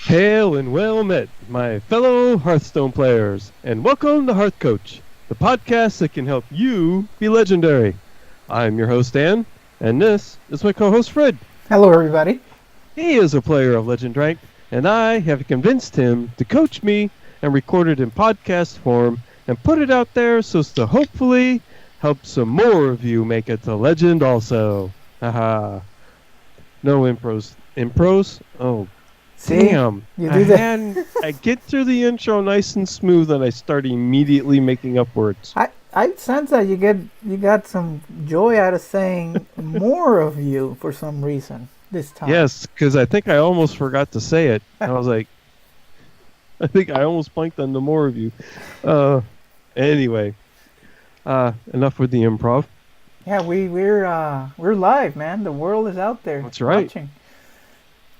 Hail and well met, my fellow Hearthstone players, and welcome to HearthCoach, the podcast that can help you be legendary. I'm your host, Dan, and this is my co-host, Fred. Hello, everybody. He is a player of Legend Rank, and I have convinced him to coach me and record it in podcast form and put it out there so as to hopefully help some more of you make it to Legend also. Haha. No impros. Impros? Oh, See? damn. You do that. I get through the intro nice and smooth and I start immediately making up words. I sense that you got some joy out of saying more of you for some reason this time. Yes, because I think I almost forgot to say it. I was like, I think I almost blanked on the more of you. Anyway, enough with the improv. Yeah, we're live, man. The world is out there. That's right. Watching.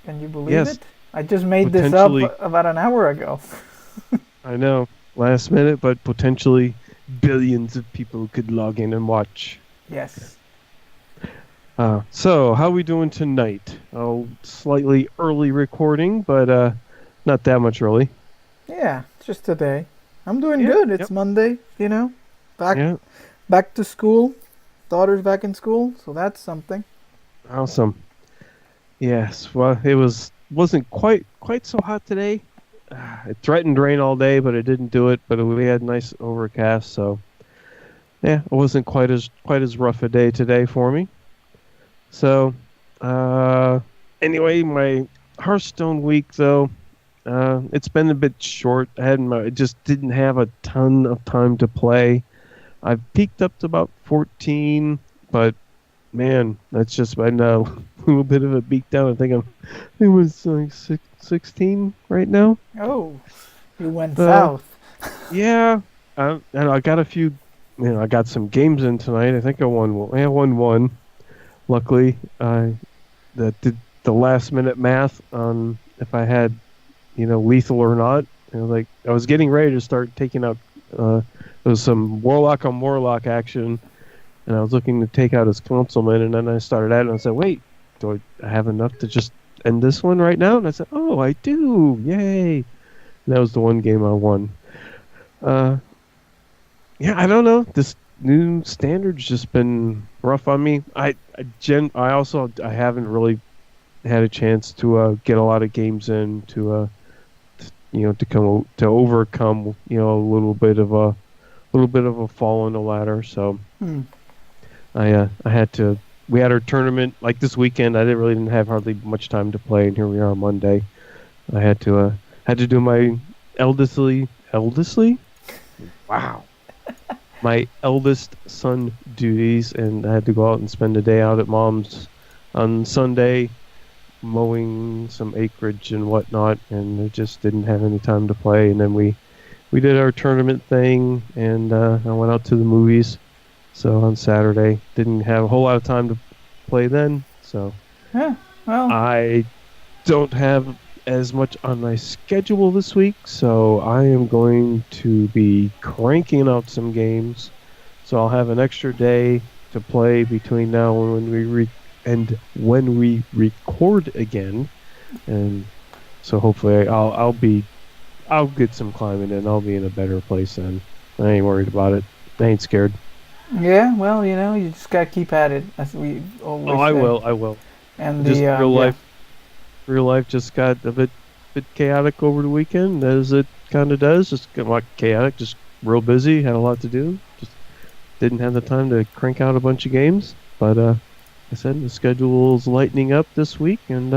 Can you believe Yes. it? I just made this up about an hour ago. I know, last minute, but potentially billions of people could log in and watch. Yes. So, how are we doing tonight? Oh, slightly early recording, but not that much early. Yeah, just today. I'm doing Yeah, good. It's yep. Monday, back to school. Daughter's back in school, so that's something. Awesome. Yes, well, it wasn't quite so hot today. It threatened rain all day, but it didn't do it. But we had nice overcast, so yeah, it wasn't quite as rough a day today for me. So, anyway, my Hearthstone week though, it's been a bit short. I just didn't have a ton of time to play. I've peaked up to about 14, but man, that's just been a little bit of a beat down. I think it was like 16 right now. Oh, you went south. Yeah, and I got a few. I got some games in tonight. I think I won. I won one. Luckily, I did the last minute math on if I had, lethal or not. Like I was getting ready to start taking out. There was some warlock on warlock action. And I was looking to take out his councilman, and then I started at it, and I said, wait, do I have enough to just end this one right now? And I said, oh, I do. Yay. And that was the one game I won. Yeah, I don't know. This new standard's just been rough on me. I haven't really had a chance to get a lot of games in to overcome, a little bit of a fall on the ladder. So I had to. We had our tournament like this weekend. I didn't have hardly much time to play, and here we are on Monday. I had to do my eldestly. Wow. My eldest son duties, and I had to go out and spend a day out at mom's on Sunday, mowing some acreage and whatnot, and I just didn't have any time to play. And then we did our tournament thing, and I went out to the movies. So on Saturday, didn't have a whole lot of time to play then. So Yeah, well, I don't have as much on my schedule this week. So I am going to be cranking out some games. So I'll have an extra day to play between now and when we record again. And so hopefully I'll get some climbing in. I'll be in a better place then. I ain't worried about it. I ain't scared. yeah, well, you just gotta keep at it, as we always Oh, say. I will. And Just the real life just got a bit chaotic over the weekend, as it kind of does. Just got like chaotic, just real busy. Had a lot to do. Just didn't have the time to crank out a bunch of games. But I said the schedule's lightening up this week, and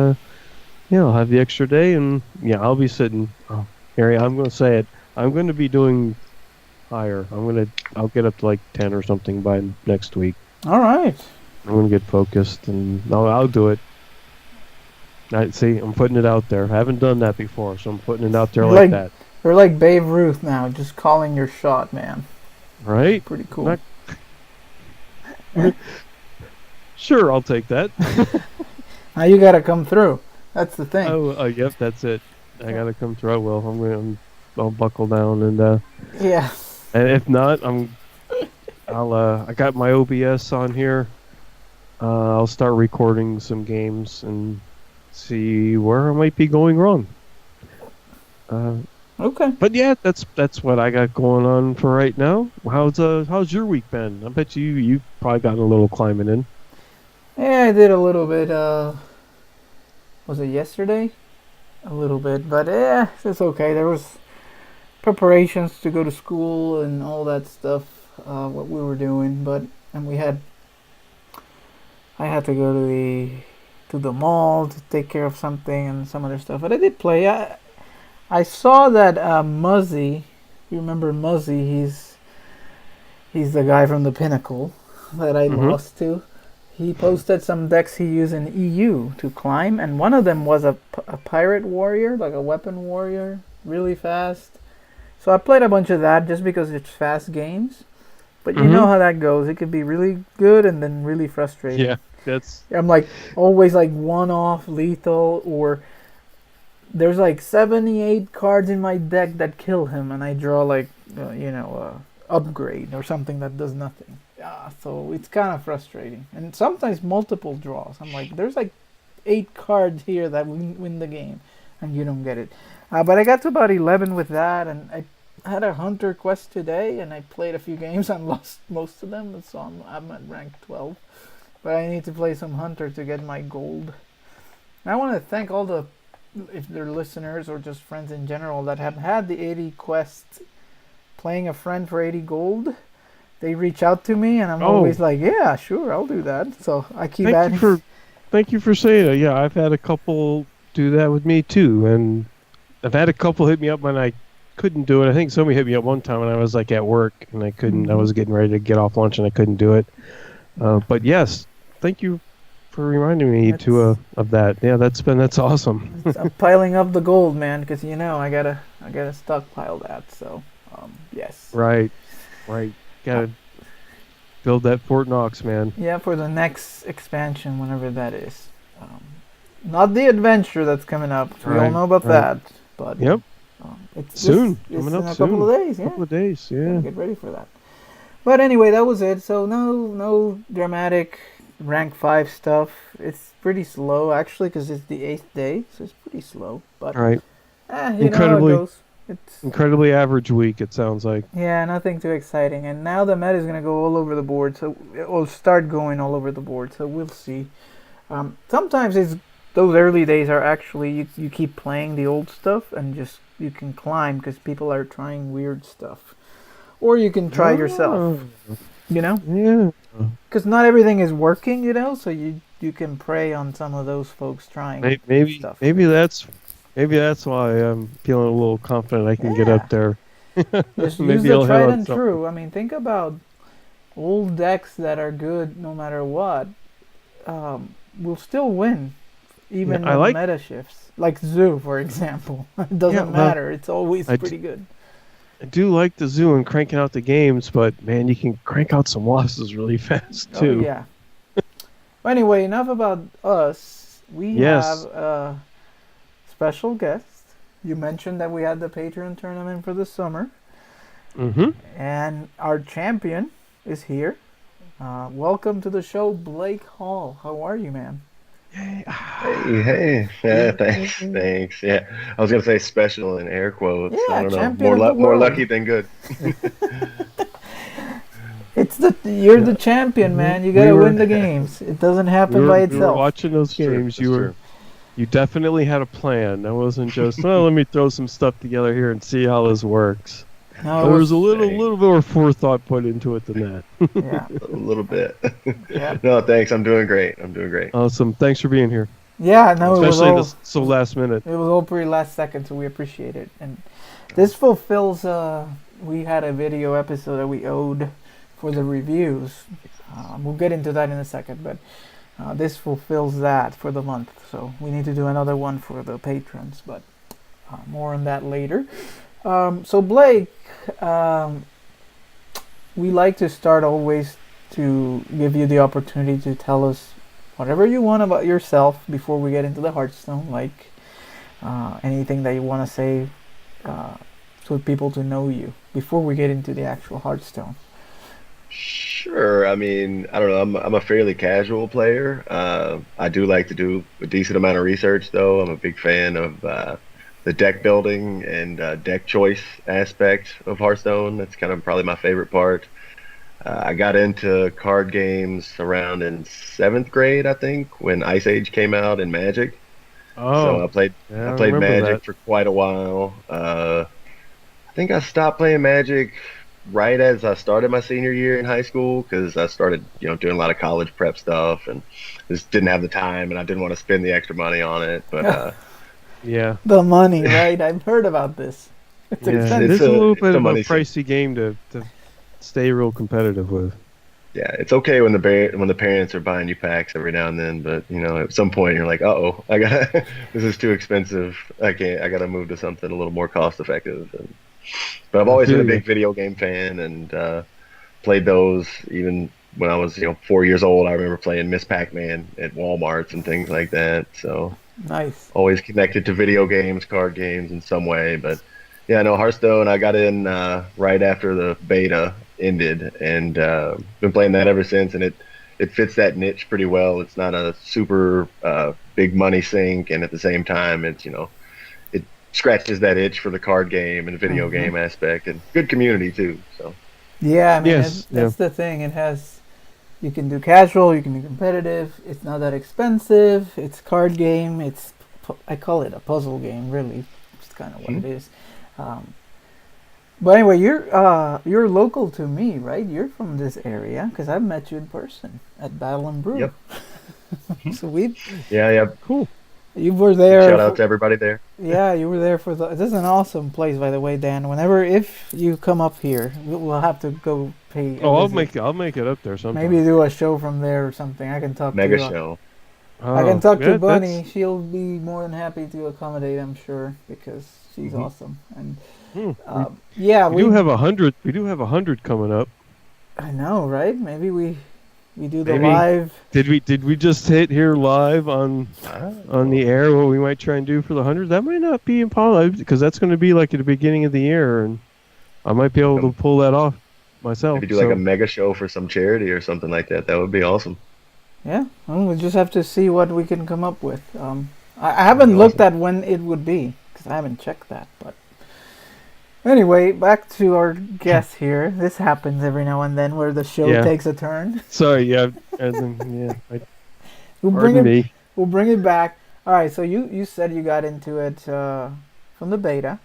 yeah, I'll have the extra day, and yeah, I'll be sitting. Oh, Harry, I'm going to say it. I'm going to be doing higher. I'll get up to like 10 or something by next week. All right. I'm going to get focused, and I'll do it. I'm putting it out there. I haven't done that before, so I'm putting it out there like that. You're like Babe Ruth now, just calling your shot, man. Right? Pretty cool. Sure, I'll take that. Now you gotta come through. That's the thing. Yep, that's it. I gotta come through. I will. I'll buckle down, and Yeah. and if not, I got my OBS on here. I'll start recording some games and see where I might be going wrong. Uh, Okay. but yeah, that's what I got going on for right now. How's your week been? I bet you probably gotten a little climbing in. Yeah, I did a little bit. Was it yesterday? A little bit, but yeah, it's okay. There was preparations to go to school and all that stuff. What we were doing, but and I had to go to the mall to take care of something and some other stuff. But I did play. I saw that Muzzy. You remember Muzzy? He's the guy from the Pinnacle that I Mm-hmm. lost to. He posted some decks he used in EU to climb, and one of them was a pirate warrior, like a weapon warrior, really fast. So I played a bunch of that just because it's fast games. But you know Mm-hmm. how that goes. It could be really good and then really Yeah, frustrating. that's I'm like always like one off lethal, or there's like 78 cards in my deck that kill him, and I draw like upgrade or something that does nothing. Yeah, so it's kind of frustrating, and sometimes multiple draws. I'm like, there's like 8 cards here that win the game, and you don't get it. But I got to about 11 with that, and I had a hunter quest today, and I played a few games and lost most of them, so I'm at rank 12. But I need to play some hunter to get my gold. And I want to thank all the, if they're listeners or just friends in general, that have had the 80 quest playing a friend for 80 gold. They reach out to me, and I'm oh, always like, yeah, sure, I'll do that. So I keep thank you adding. for thank you for saying that. Yeah, I've had a couple do that with me too, and I've had a couple hit me up when I couldn't do it. I think somebody hit me up one time when I was like at work and I couldn't. I Mm-hmm. was getting ready to get off lunch and I couldn't do it. But yes, thank you for reminding me to It's, of that. Yeah, that's awesome. I'm piling up the gold, man, because I gotta stockpile that. So, yes, Right, right. uh, Gotta build that Fort Knox, man. yeah, for the next expansion, whenever that is. Um, Not the adventure that's coming up. We all Right, know about right. that, but Yep. it's this. Soon, coming It's in up a couple soon. of days. Yeah, Couple of days. gotta Yeah. get ready for that. But anyway, that was it. So no dramatic rank 5 stuff. It's pretty slow actually because it's the 8th day, so it's pretty slow. But All right. you know how it Incredibly, goes. It's incredibly average week. It sounds like. Yeah, nothing too exciting. And now the meta is gonna go all over the board, so it will start going all over the board. So we'll see. Sometimes it's those early days are actually you keep playing the old stuff and just you can climb because people are trying weird stuff, or you can try yourself. Oh, You know, yeah. because not everything is working. You know, so you can prey on some of those folks trying Maybe, stuff. maybe that's why I'm feeling a little confident I can get up Yeah, there. just use Maybe the I'll hit tried on and something. true. I mean, think about old decks that are good no matter what. Will still win Yeah, even I when the like. meta shifts. Like Zoo, for example. It Yeah, doesn't well, matter. It's always I, d- pretty good. I do like the zoo and cranking out the games, but man, you can crank out some losses really fast Oh too. yeah. Well, anyway, enough about us. We have Yes. a special guest. You mentioned that we had the Patreon tournament for the summer, Mm-hmm. and our champion is here. Welcome to the show, Blake Hall. How are you, man? Yay. Hey, hey, yeah, thanks, thanks. Yeah, I was gonna say special in air quotes. I Yeah, don't know, champion of the more world. lucky than good. You're Yeah. the champion, hmm man. You We gotta were win the games. It doesn't we happen were by we were itself. watching those It's true. games. It's true. You definitely had a plan. That wasn't just, well, let me throw some stuff together here and see how this works. No, it There was a was Hey, little bit more forethought put into it than that. yeah, a little bit. yeah, No, thanks. I'm doing great. I'm doing great. Awesome. Thanks for being here, yeah. No, especially this so last minute. it was all pretty last second, so we appreciate it. And this fulfills. We had a video episode that we owed for the reviews. We'll get into that in a second, but this fulfills that for the month. So we need to do another one for the patrons, but more on that later. So Blake, um, we like to start always to give you the opportunity to tell us whatever you want about yourself before we get into the Hearthstone, like anything that you want to say uh, for people to know you before we get into the actual Hearthstone. Sure. I mean, I don't know. I'm a fairly casual player. I do like to do a decent amount of research, though. I'm a big fan of the the deck building and deck choice aspect of Hearthstone. That's kind of probably my favorite part. I got into card games around in seventh grade, I think, when Ice Age came out in Magic. So Oh, yeah, I I played remember that. Magic for quite a while. I think I stopped playing Magic right as I started my senior year in high school because I started, doing a lot of college prep stuff and just didn't have the time and I didn't want to spend the extra money on it. But Yeah, The money, right? I've heard about this. It's yeah. It expensive. is a little it's bit a of a money sink. pricey game to stay real competitive with. Yeah, it's okay when when the parents are buying you packs every now and then, but at some point you're like, uh-oh, I got this is too expensive. I can't. I got to move to something a little more cost effective. But I've I always been feel a you. big video game fan and played those even when I was 4 years old. I remember playing Miss Pac-Man at Walmarts and things like that. So Nice. always connected to video games, card games in some way. But yeah, no, Hearthstone, I got in right after the beta ended and been playing that ever since. And it fits that niche pretty well. It's not a super big money sink. And at the same time, it scratches that itch for the card game and video Hmm. game aspect and good community too. So, Yeah, I mean, Yes, yeah. that's the thing. It has. You can do casual. You can do competitive. It's not that expensive. It's card game. I call it a puzzle game. Really, it's kind of what mhm. it is. Um, but anyway, you're local to me, right? You're from this area because I've met you in person at Battle and Brew. Yep. Mhm. So we Yeah, yeah. Cool. you were there Shout out for to everybody there. yeah, you were there for the. This is an awesome place, by the way, Dan. Whenever if you come up here, we'll have to go pay a Oh, visit. I'll make it up there Maybe sometime. do a show from there or something. Mega show. I can Oh, talk to yeah, Bunny. She'll be more than happy to accommodate. I'm sure because she's Hmm. awesome. And hmm, yeah, we do have 100. We do have 100 coming up. I know, right? Maybe we do the Maybe live. did we just hit here live on the Oh, air what we might try and do for the 100? That might not be impossible because that's going to be like at the beginning of the year, and I might be able to um, pull that off myself. maybe do like a So mega show for some charity or something like that. That would be awesome. Yeah, well, we just have to see what we can come up with. I That'd be haven't looked awesome. at when it would be because I haven't checked that. But anyway, back to our guest here. This happens every now and then where the show yeah, takes a turn. sorry, yeah, and then, yeah. We'll bring Pardon it. me. We'll bring it back. All right. So you said you got into it from the beta.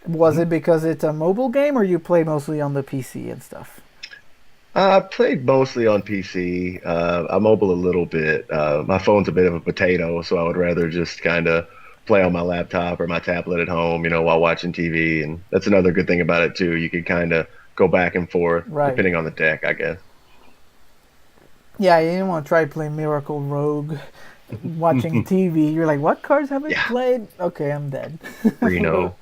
Was Mhm. it because it's a mobile game, or you play mostly on the PC and stuff? I played mostly on PC. I mobile a little bit. My phone's a bit of a potato, so I would rather just kind of play on my laptop or my tablet at home, while watching TV. And that's another good thing about it too. You can kind of go back and forth Right. depending on the deck, I guess. Yeah, you didn't want to try playing Miracle Rogue, watching TV. You're like, what cards have I Yeah, played? Okay, I'm dead. Reno.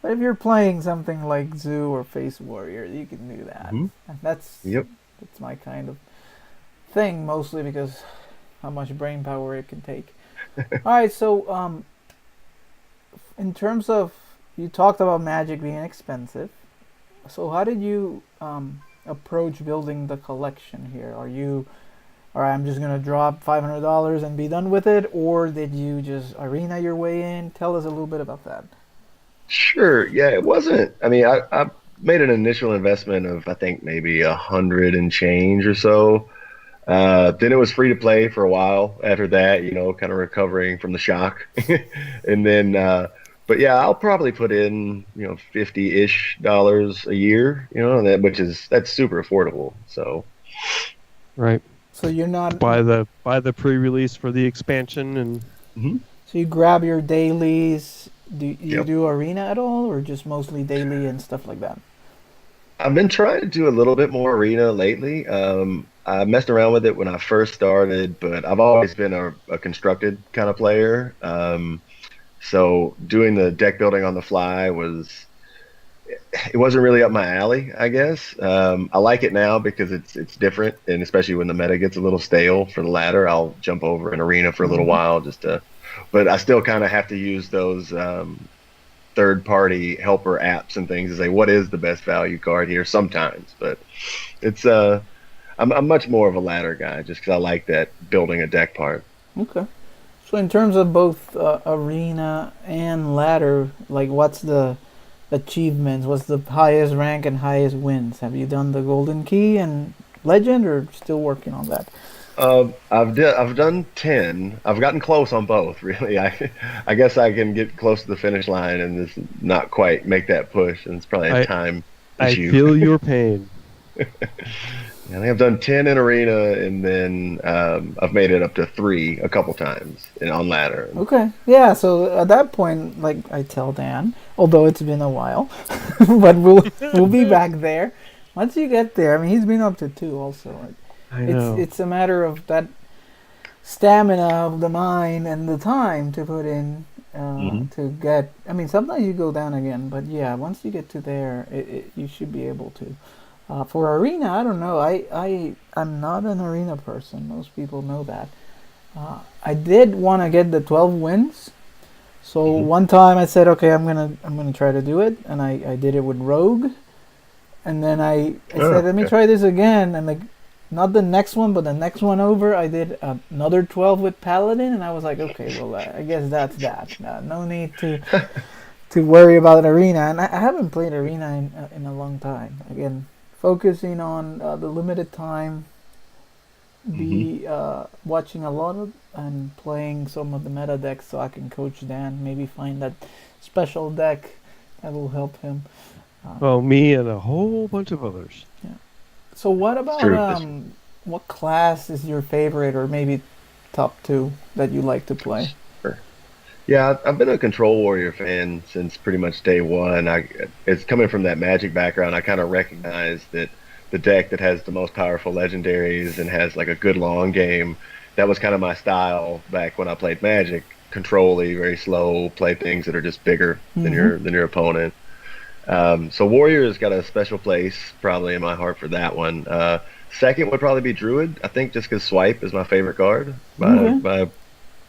But if you're playing something like Zoo or Face Warrior, you can do that. Hmm. And that's Yep. that's my kind of thing, mostly because how much brain power it can take. All right, so in terms of you talked about Magic being expensive. So how did you approach building the collection here? Are you all right? I'm just gonna drop $500 and be done with it, or did you just arena your way in? Tell us a little bit about that. Sure. Yeah, it wasn't. I mean, I made an initial investment of I think maybe 100 and change or so. Then it was free to play for a while after that, kind of recovering from the shock. And then, but yeah, I'll probably put in, 50-ish dollars a year, that's super affordable. So, Right. So you're not. Buy the pre-release for the expansion and mhm. So you grab your dailies. Do you Yep. do arena at all, or just mostly daily and stuff like that? I've been trying to do a little bit more arena lately. I messed around with it when I first started, but I've always been a constructed kind of player. So doing the deck building on the fly it wasn't really up my alley, I guess. I like it now because it's different, and especially when the meta gets a little stale for the ladder, I'll jump over an arena for a little Hmm. while just to. But I still kind of have to use those third-party helper apps and things to say what is the best value card here sometimes. But it's I'm much more of a ladder guy just because I like that building a deck part. Okay. So in terms of both arena and ladder, like what's the achievements? What's the highest rank and highest wins? Have you done the golden key and legend, or still working on that? I've done 10. I've gotten close on both, really. I guess I can get close to the finish line and just not quite make that push, and it's probably a I time I issue. feel your pain. I think I've done 10 in arena, and then I've made it up to 3 a couple times on ladder. Okay, yeah. So at that point, like I tell Dan, although it's been a while, but we'll be back there. Once you get there, I mean, he's been up to 2 also. Like, I it's know. it's a matter of that stamina of the mind and the time to put in Hmm. to get. I mean, sometimes you go down again, but yeah, once you get to there, you should be able to. For arena, I don't know. I'm not an arena person. Most people know that. I did want to get the 12 wins. So Hmm. one time I said, okay, I'm gonna try to do it, and I did it with Rogue, and then I said, Oh, let me okay. try this again, and like not the next one, but the next one over, I did another 12 with Paladin, and I was like, okay, well, I guess that's that. No need to worry about arena, and I haven't played arena in a long time. Again, focusing on the limited time, Hmm. be watching a lot of and playing some of the meta decks so I can coach Dan. Maybe find that special deck that will help him. Um, Well, me and a whole bunch of others. yeah. So what It's about true. It's what class is your favorite, or maybe top two that you like to play? true. Yeah, I've been a Control Warrior fan since pretty much day one. It's coming from that Magic background. I kind of recognize that the deck that has the most powerful legendaries and has like a good long game, that was kind of my style back when I played Magic. Control-y, very slow, play things that are just bigger than Mm-hmm. your opponent. So Warrior's got a special place probably in my heart for that one. Second would probably be Druid. I think just because Swipe is my favorite card Okay. by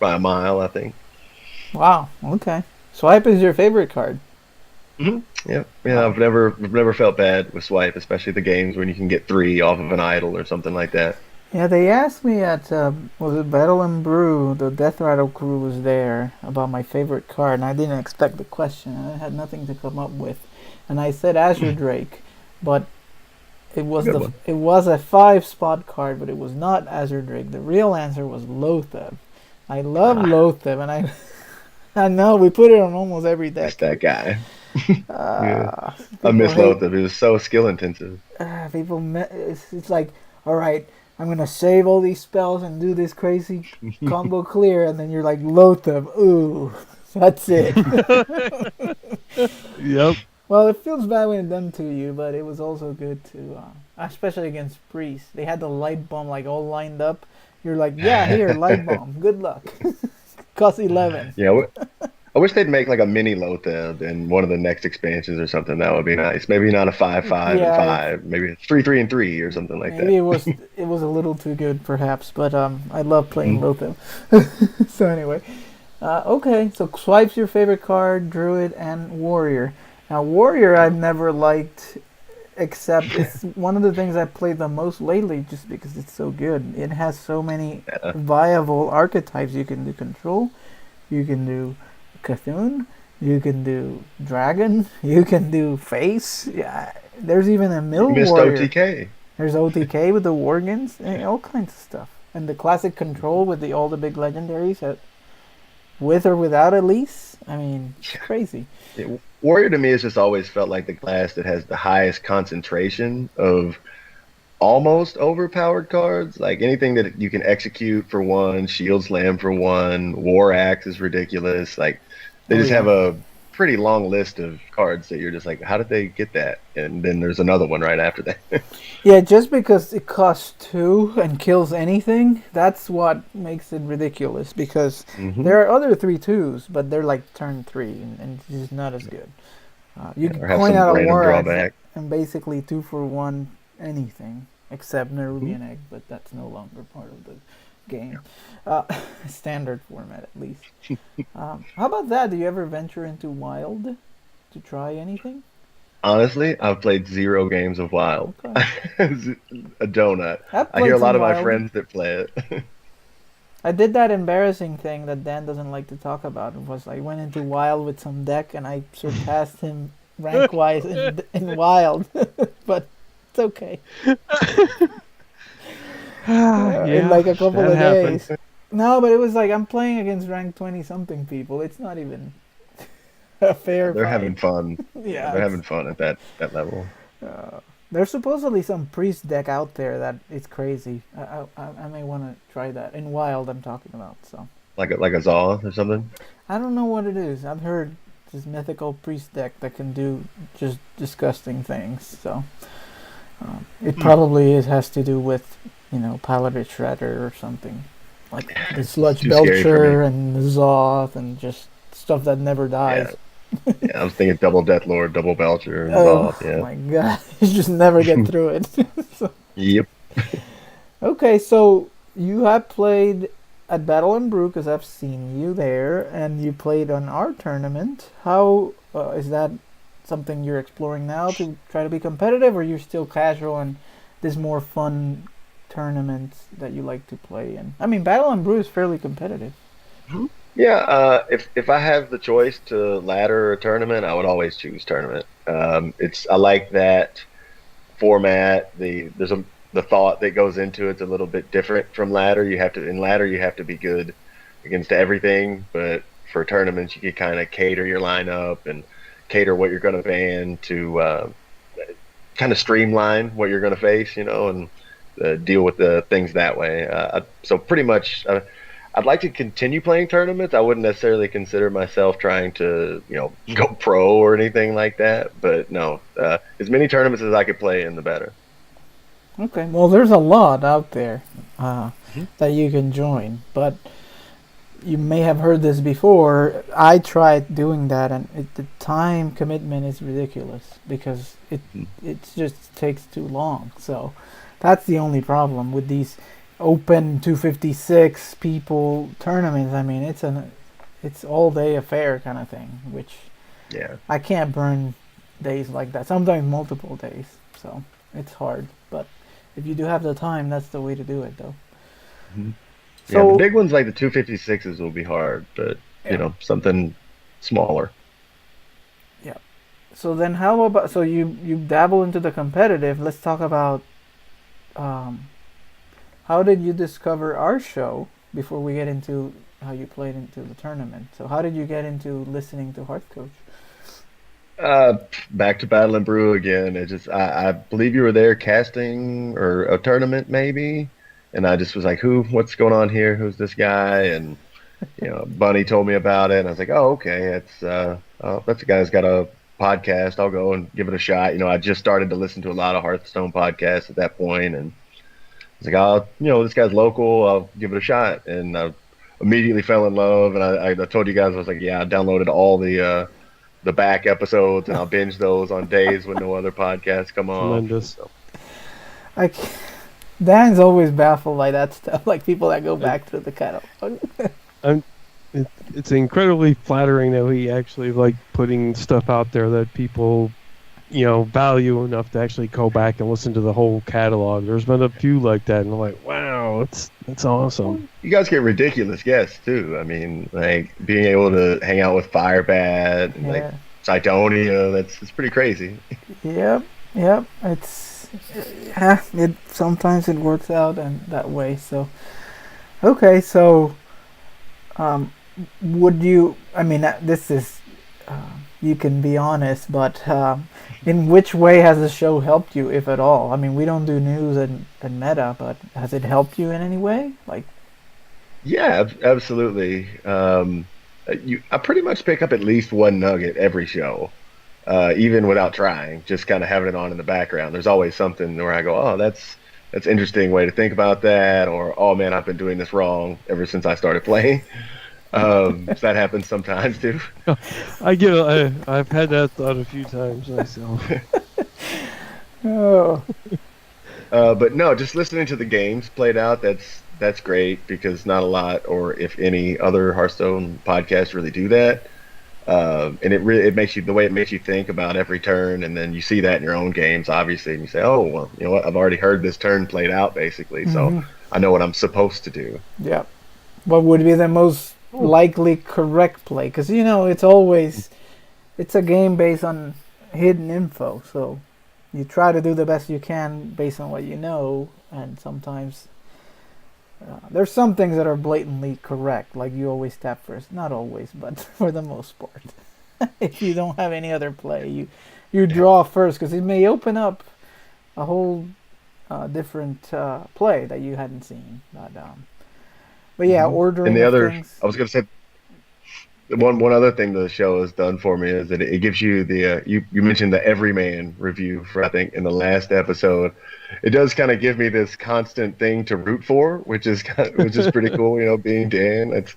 a mile, I think. Wow. Okay. Swipe is your favorite card. Hmm. Yeah, yeah. Wow. I've never felt bad with Swipe, especially the games when you can get 3 off of an idol or something like that. Yeah, they asked me at was it Battle and Brew? The Death Rattle crew was there about my favorite card, and I didn't expect the question. I had nothing to come up with, and I said Azure Drake, but Good one. it was a 5 spot card, but it was not Azure Drake. The real answer was Lotheb. I love Ah, Lotheb, and I I know we put it on almost every it's deck. that guy. Yeah, I People miss hate. Lothar. He was so skill intensive. It's like, all right, I'm gonna save all these spells and do this crazy combo clear, and then you're like, load them. Ooh, that's it. Yep. Well, it feels bad when it's done to you, but it was also good to, especially against Priest. They had the light bomb like all lined up. You're like, yeah, here, light bomb. Good luck. Cost 11. Yeah, I wish they'd make like a mini Lothar in one of the next expansions or something. That would be nice. Maybe not a 5-5 and Yeah, 5. Maybe a 3-3 and 3 or something like maybe that. it was a little too good perhaps, but I love playing Mhm. Lothar. So anyway, okay, so Swipe's your favorite card, Druid and Warrior. Now Warrior I've never liked, except it's one of the things I played the most lately just because it's so good. It has so many Yeah. viable archetypes. You can do control, you can do Cthulhu, you can do Dragon, you can do Face. Yeah, there's even a You Mill missed Warrior. OTK. There's OTK with the Worgens, all kinds of stuff. And the classic control with all the big legendaries, with or without Elise. I mean, it's crazy. Yeah, Warrior to me has just always felt like the class that has the highest concentration of almost overpowered cards. Like anything that you can execute for one, Shield Slam for one, War Axe is ridiculous. Like they Oh just have yeah. a pretty long list of cards that you're just like, how did they get that? And then there's another one right after that. Yeah, just because it costs 2 and kills anything, that's what makes it ridiculous. Because Hmm. there are other 3/2s, but they're like turn 3, and it's just not as good. You Yeah, can or have coin some out a random War Axe drawback. and basically 2 for 1 anything, except Hmm. Nerubian Egg, but that's no longer part of the game. Standard format, at least. How about that? Do you ever venture into Wild to try anything? Honestly, I've played 0 games of Wild. Okay. A donut. I've I hear played a lot some of my Wild. friends that play it. I did that embarrassing thing that Dan doesn't like to talk about. It was I went into Wild with some deck and I surpassed him rank wise in Wild, but it's okay. In Yeah, like a couple that of happened. days. No, but it was like I'm playing against rank 20 something people. It's not even a fair They're fight. having fun. Yeah, Yeah, they're it's having fun at that level. there's supposedly some priest deck out there that it's crazy. I may want to try that in Wild. I'm talking about. So Like a Zaw or something. I don't know what it is. I've heard this mythical priest deck that can do just disgusting things. So it Hmm. probably has to do with Paladin Shredder or something like the It's Sludge too scary for me. Belcher and the Zoth and just stuff that never Yeah, dies. yeah. I was thinking double Death Lord, double Belcher, and Oh Zaw. Yeah. my god, you just never get through it. Yep. Okay, so you have played at Battle and Brew because I've seen you there, and you played on our tournament. How is that something you're exploring now to try to be competitive, or you're still casual and there's more fun tournaments that you like to play in? I mean, Battle and Brew is fairly competitive. Mhm. Yeah, if I have the choice to ladder or tournament, I would always choose tournament. It's I like that format. The thought that goes into it's a little bit different from ladder. In ladder you have to be good against everything, but for tournaments you can kind of cater your lineup and cater what you're going to ban to kind of streamline what you're going to face, and deal with the things that way. So pretty much, I'd like to continue playing tournaments. I wouldn't necessarily consider myself trying to, go pro or anything like that. But no, as many tournaments as I could play in, the better. Okay, well, there's a lot out there uh, Mhm. that you can join, but you may have heard this before. I tried doing that, and the time commitment is ridiculous because it just takes too long. So that's the only problem with these open 256 people tournaments. I mean, it's all day affair kind of thing, which Yeah. I can't burn days like that. Sometimes multiple days. So it's hard, but if you do have the time, that's the way to do it, though. Mhm. Yeah, the So big ones like the 256s will be hard, but yeah, something smaller. yeah. So then, how about you dabble into the competitive? Let's talk about um, how did you discover our show before we get into how you played into the tournament. So how did you get into listening to HearthCoach? Uh, Back to Battle and Brew again. I believe you were there casting or a tournament maybe, and I just was like, what's going on here? Who's this guy? And Bunny told me about it, and I was like, oh, okay, that's a guy who's got a podcast. I'll go and give it a shot. I just started to listen to a lot of Hearthstone podcasts at that point, and I was like, oh, this guy's local. I'll give it a shot, and I immediately fell in love. And I told you guys, I was like, yeah, I downloaded all the back episodes, and I'll binge those on days when no other podcasts come off. And Tremendous. so, Like Dan's always baffled by that stuff, like people that go I, back to the catalog. I'm, it's incredibly flattering that we actually like putting stuff out there that people, value enough to actually go back and listen to the whole catalog. There's been a few like that, and I'm like, wow, it's well, awesome. you guys get ridiculous guests too. I mean, like being able to hang out with Firebat and like Yeah. Cydonia, it's pretty crazy. Yep. Yep. It's yeah. It sometimes it works out and that way. So okay. So um, would you? I mean, this is you can be honest, but in which way has the show helped you, if at all? I mean, we don't do news and meta, but has it helped you in any way? Like, Yeah, absolutely. I pretty much pick up at least one nugget every show, even without trying. Just kind of having it on in the background. There's always something where I go, "Oh, that's interesting way to think about that," or "Oh man, I've been doing this wrong ever since I started playing." So that happens sometimes too. I've had that thought a few times myself. oh, But no, just listening to the games played out, that's great because not a lot, or if any other Hearthstone podcasts really do that. And it makes you the way it makes you think about every turn, and then you see that in your own games, obviously, and you say, oh well, what, I've already heard this turn played out basically, so mm-hmm. I know what I'm supposed to do. Yeah. What would be the most Oh, likely correct play? Because it's a game based on hidden info. So you try to do the best you can based on what you know, and sometimes there's some things that are blatantly correct, like you always tap first. Not always, but for the most part. If you don't have any other play, you draw first because it may open up a whole different play that you hadn't seen. But yeah, Hmm. And ordering the of other, things. I was going to say, one other thing the show has done for me is that it gives you you mentioned the everyman review for I think in the last episode. It does kind of give me this constant thing to root for, which is pretty cool. You know, being Dan, it's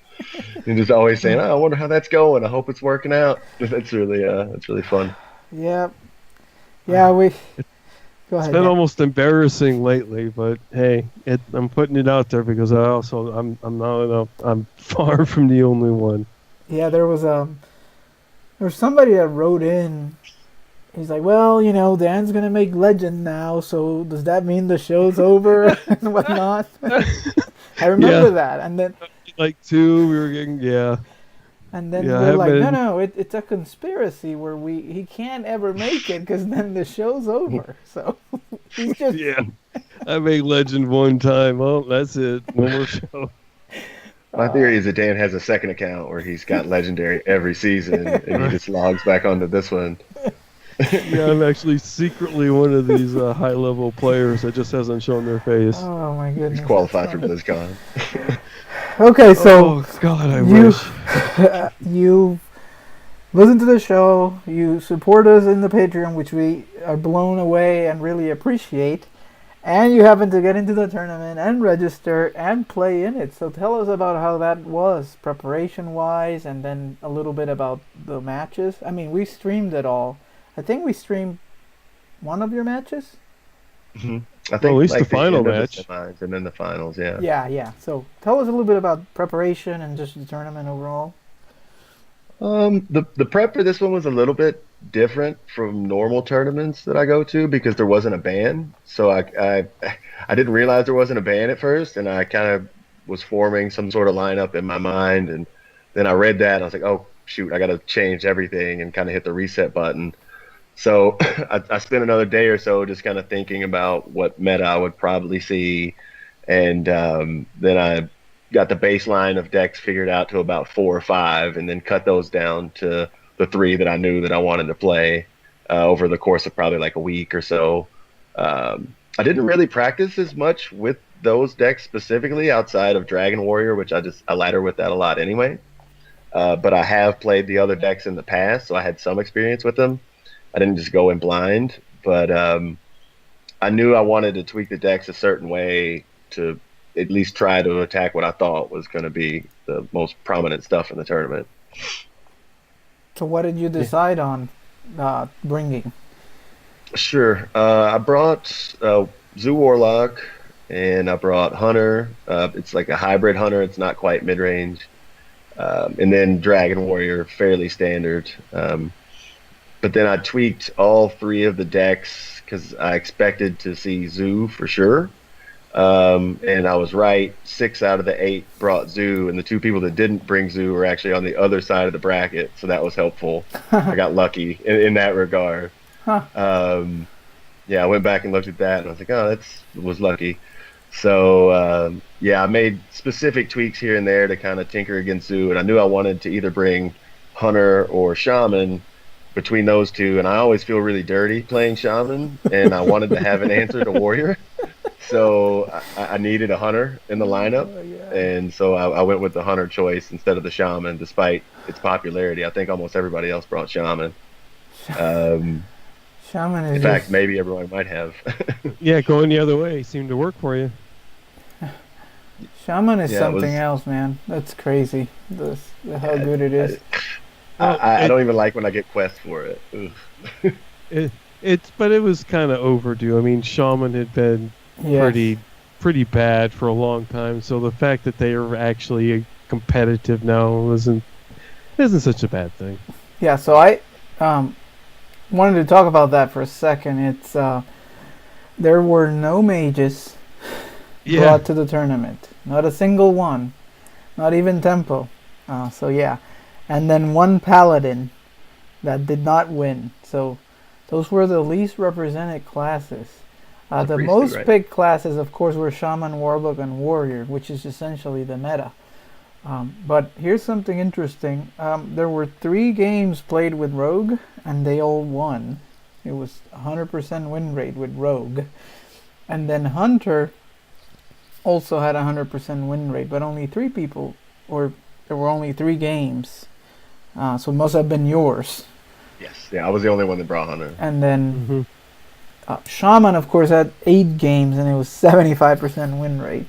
you're just always saying, "Oh, I wonder how that's going. I hope it's working out." That's really fun. Yeah, yeah. We go it's ahead, been Dan. almost embarrassing lately, but hey, I'm putting it out there because I'm far from the only one. Yeah, there was somebody that wrote in. He's like, well, Dan's gonna make Legend now, so does that mean the show's over and whatnot? I Yeah, remember that, and then like two, we were getting and then yeah. I we're have like, no, been no, it's a conspiracy where he can't ever make it because then the show's over. So he's just yeah. I made Legend one time. Oh, that's it. No more show. My theory uh, is that Dan has a second account where he's got legendary every season, and he just logs back onto this one. Yeah, I'm actually secretly one of these high level players that just hasn't shown their face. oh my He's goodness, that's qualified for funny. BlizzCon. Okay, so Oh God, I you wish. you listen to the show, you support us in the Patreon, which we are blown away and really appreciate. And you happen to get into the tournament and register and play in it. So tell us about how that was, preparation wise, and then a little bit about the matches. I mean, we streamed it all. I think we streamed one of your matches. Hmm. I Well, at think least the like the final end of the match. semis and then the finals. Yeah. Yeah, yeah. So tell us a little bit about preparation and just the tournament overall. The prep for this one was a little bit different from normal tournaments that I go to because there wasn't a ban. So I didn't realize there wasn't a ban at first, and I kind of was forming some sort of lineup in my mind, and then I read that and I was like, oh shoot, I got to change everything and kind of hit the reset button. So I spent another day or so just kind of thinking about what meta I would probably see, and then I got the baseline of decks figured out to about four or five, and then cut those down to the three that I knew that I wanted to play over the course of probably like a week or so. I didn't really practice as much with those decks specifically outside of Dragon Warrior, which I ladder with that a lot anyway. But I have played the other decks in the past, so I had some experience with them. I didn't just go in blind, but I knew I wanted to tweak the decks a certain way to at least try to attack what I thought was going to be the most prominent stuff in the tournament. So what did you Yeah. decide on bringing? Sure. I brought Zoo Warlock and I brought Hunter. It's like a hybrid Hunter. It's not quite mid range. And then Dragon Warrior, fairly standard. But then I tweaked all three of the decks because I expected to see Zoo for sure. And I was right. Six out of the eight brought Zoo, and the two people that didn't bring Zoo were actually on the other side of the bracket, so that was helpful. I got lucky in that regard. Huh. Um, yeah, I went back and looked at that, and I was like, oh, that's was lucky. So yeah, I made specific tweaks here and there to kind of tinker against Zoo, and I knew I wanted to either bring Hunter or Shaman between those two, and I always feel really dirty playing Shaman, and I wanted to have an answer to Warrior. So I needed a hunter in the lineup, Oh yeah. and so I went with the hunter choice instead of the shaman, despite its popularity. I think almost everybody else brought shaman. Um, Shaman in is fact, just maybe everyone might have. Yeah, going the other way seemed to work for you. Shaman is Yeah, it something was. else, man. That's crazy. How I, good it is. Well, I it don't even like when I get quests for it. Ugh. it but it was kind of overdue. I mean, Shaman had been Yes. pretty bad for a long time. So the fact that they are actually competitive now isn't such a bad thing. Yeah. So I um, wanted to talk about that for a second. There were no mages Yeah, brought to the tournament. Not a single one. Not even tempo. So yeah, and then one paladin that did not win. So those were the least represented classes. It's a The priest too, most right? picked classes, of course, were shaman, warlock, and warrior, which is essentially the meta. But here's something interesting. There were 3 games played with rogue, and they all won. It was 100% win rate with rogue. And then hunter also had a 100% win rate, but only 3 people, or there were only 3 games. So it must have been yours. Yes. Yeah, I was the only one that brought Hunter. And then Hmm. Shaman, of course, had 8 games, and it was 75% win rate.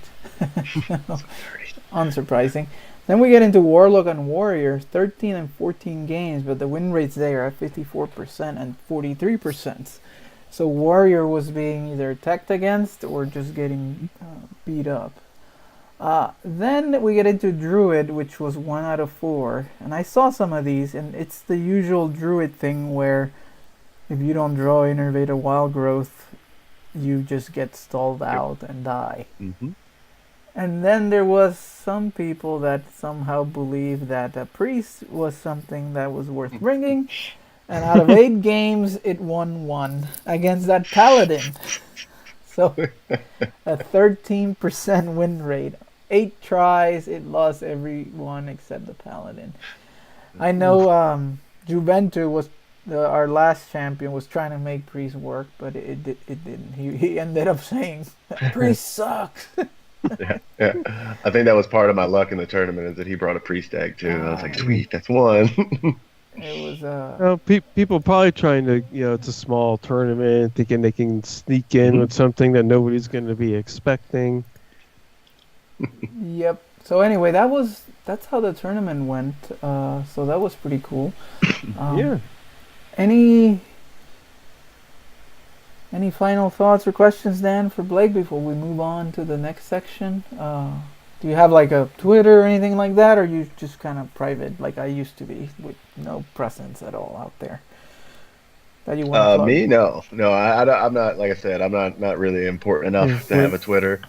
So dirty. Unsurprising. Then we get into Warlock and Warrior, 13 and 14 games, but the win rates there are 54% and 43%. So Warrior was being either attacked against or just getting beat up. Then we get into Druid, which was 1 out of 4. And I saw some of these, and it's the usual Druid thing where if you don't draw Innervate or Wild Growth, you just get stalled Yep. out and die. Mm-hmm. And then there was some people that somehow believed that a priest was something that was worth bringing. And out of 8 games, it won 1 against that paladin. So a 13% win rate. 8 tries, it lost every one except the paladin. I know Juventus was our last champion was trying to make priest work, but it didn't. He ended up saying priest sucks. Yeah, yeah. I think that was part of my luck in the tournament is that he brought a priest deck too. I was like, Mhm. sweet, that's one. It was Well, people probably trying to, it's a small tournament, thinking they can sneak in Hmm. with something that nobody's going to be expecting. Yep. So anyway, that's how the tournament went. So that was pretty cool. Yeah. Any final thoughts or questions, Dan, for Blake before we move on to the next section? Do you have like a Twitter or anything like that, or you just kind of private like I used to be with no presence at all out there that you want to plug? Me, no, no, I'm not. Like I said, I'm not really important Yeah. enough to have a Twitter.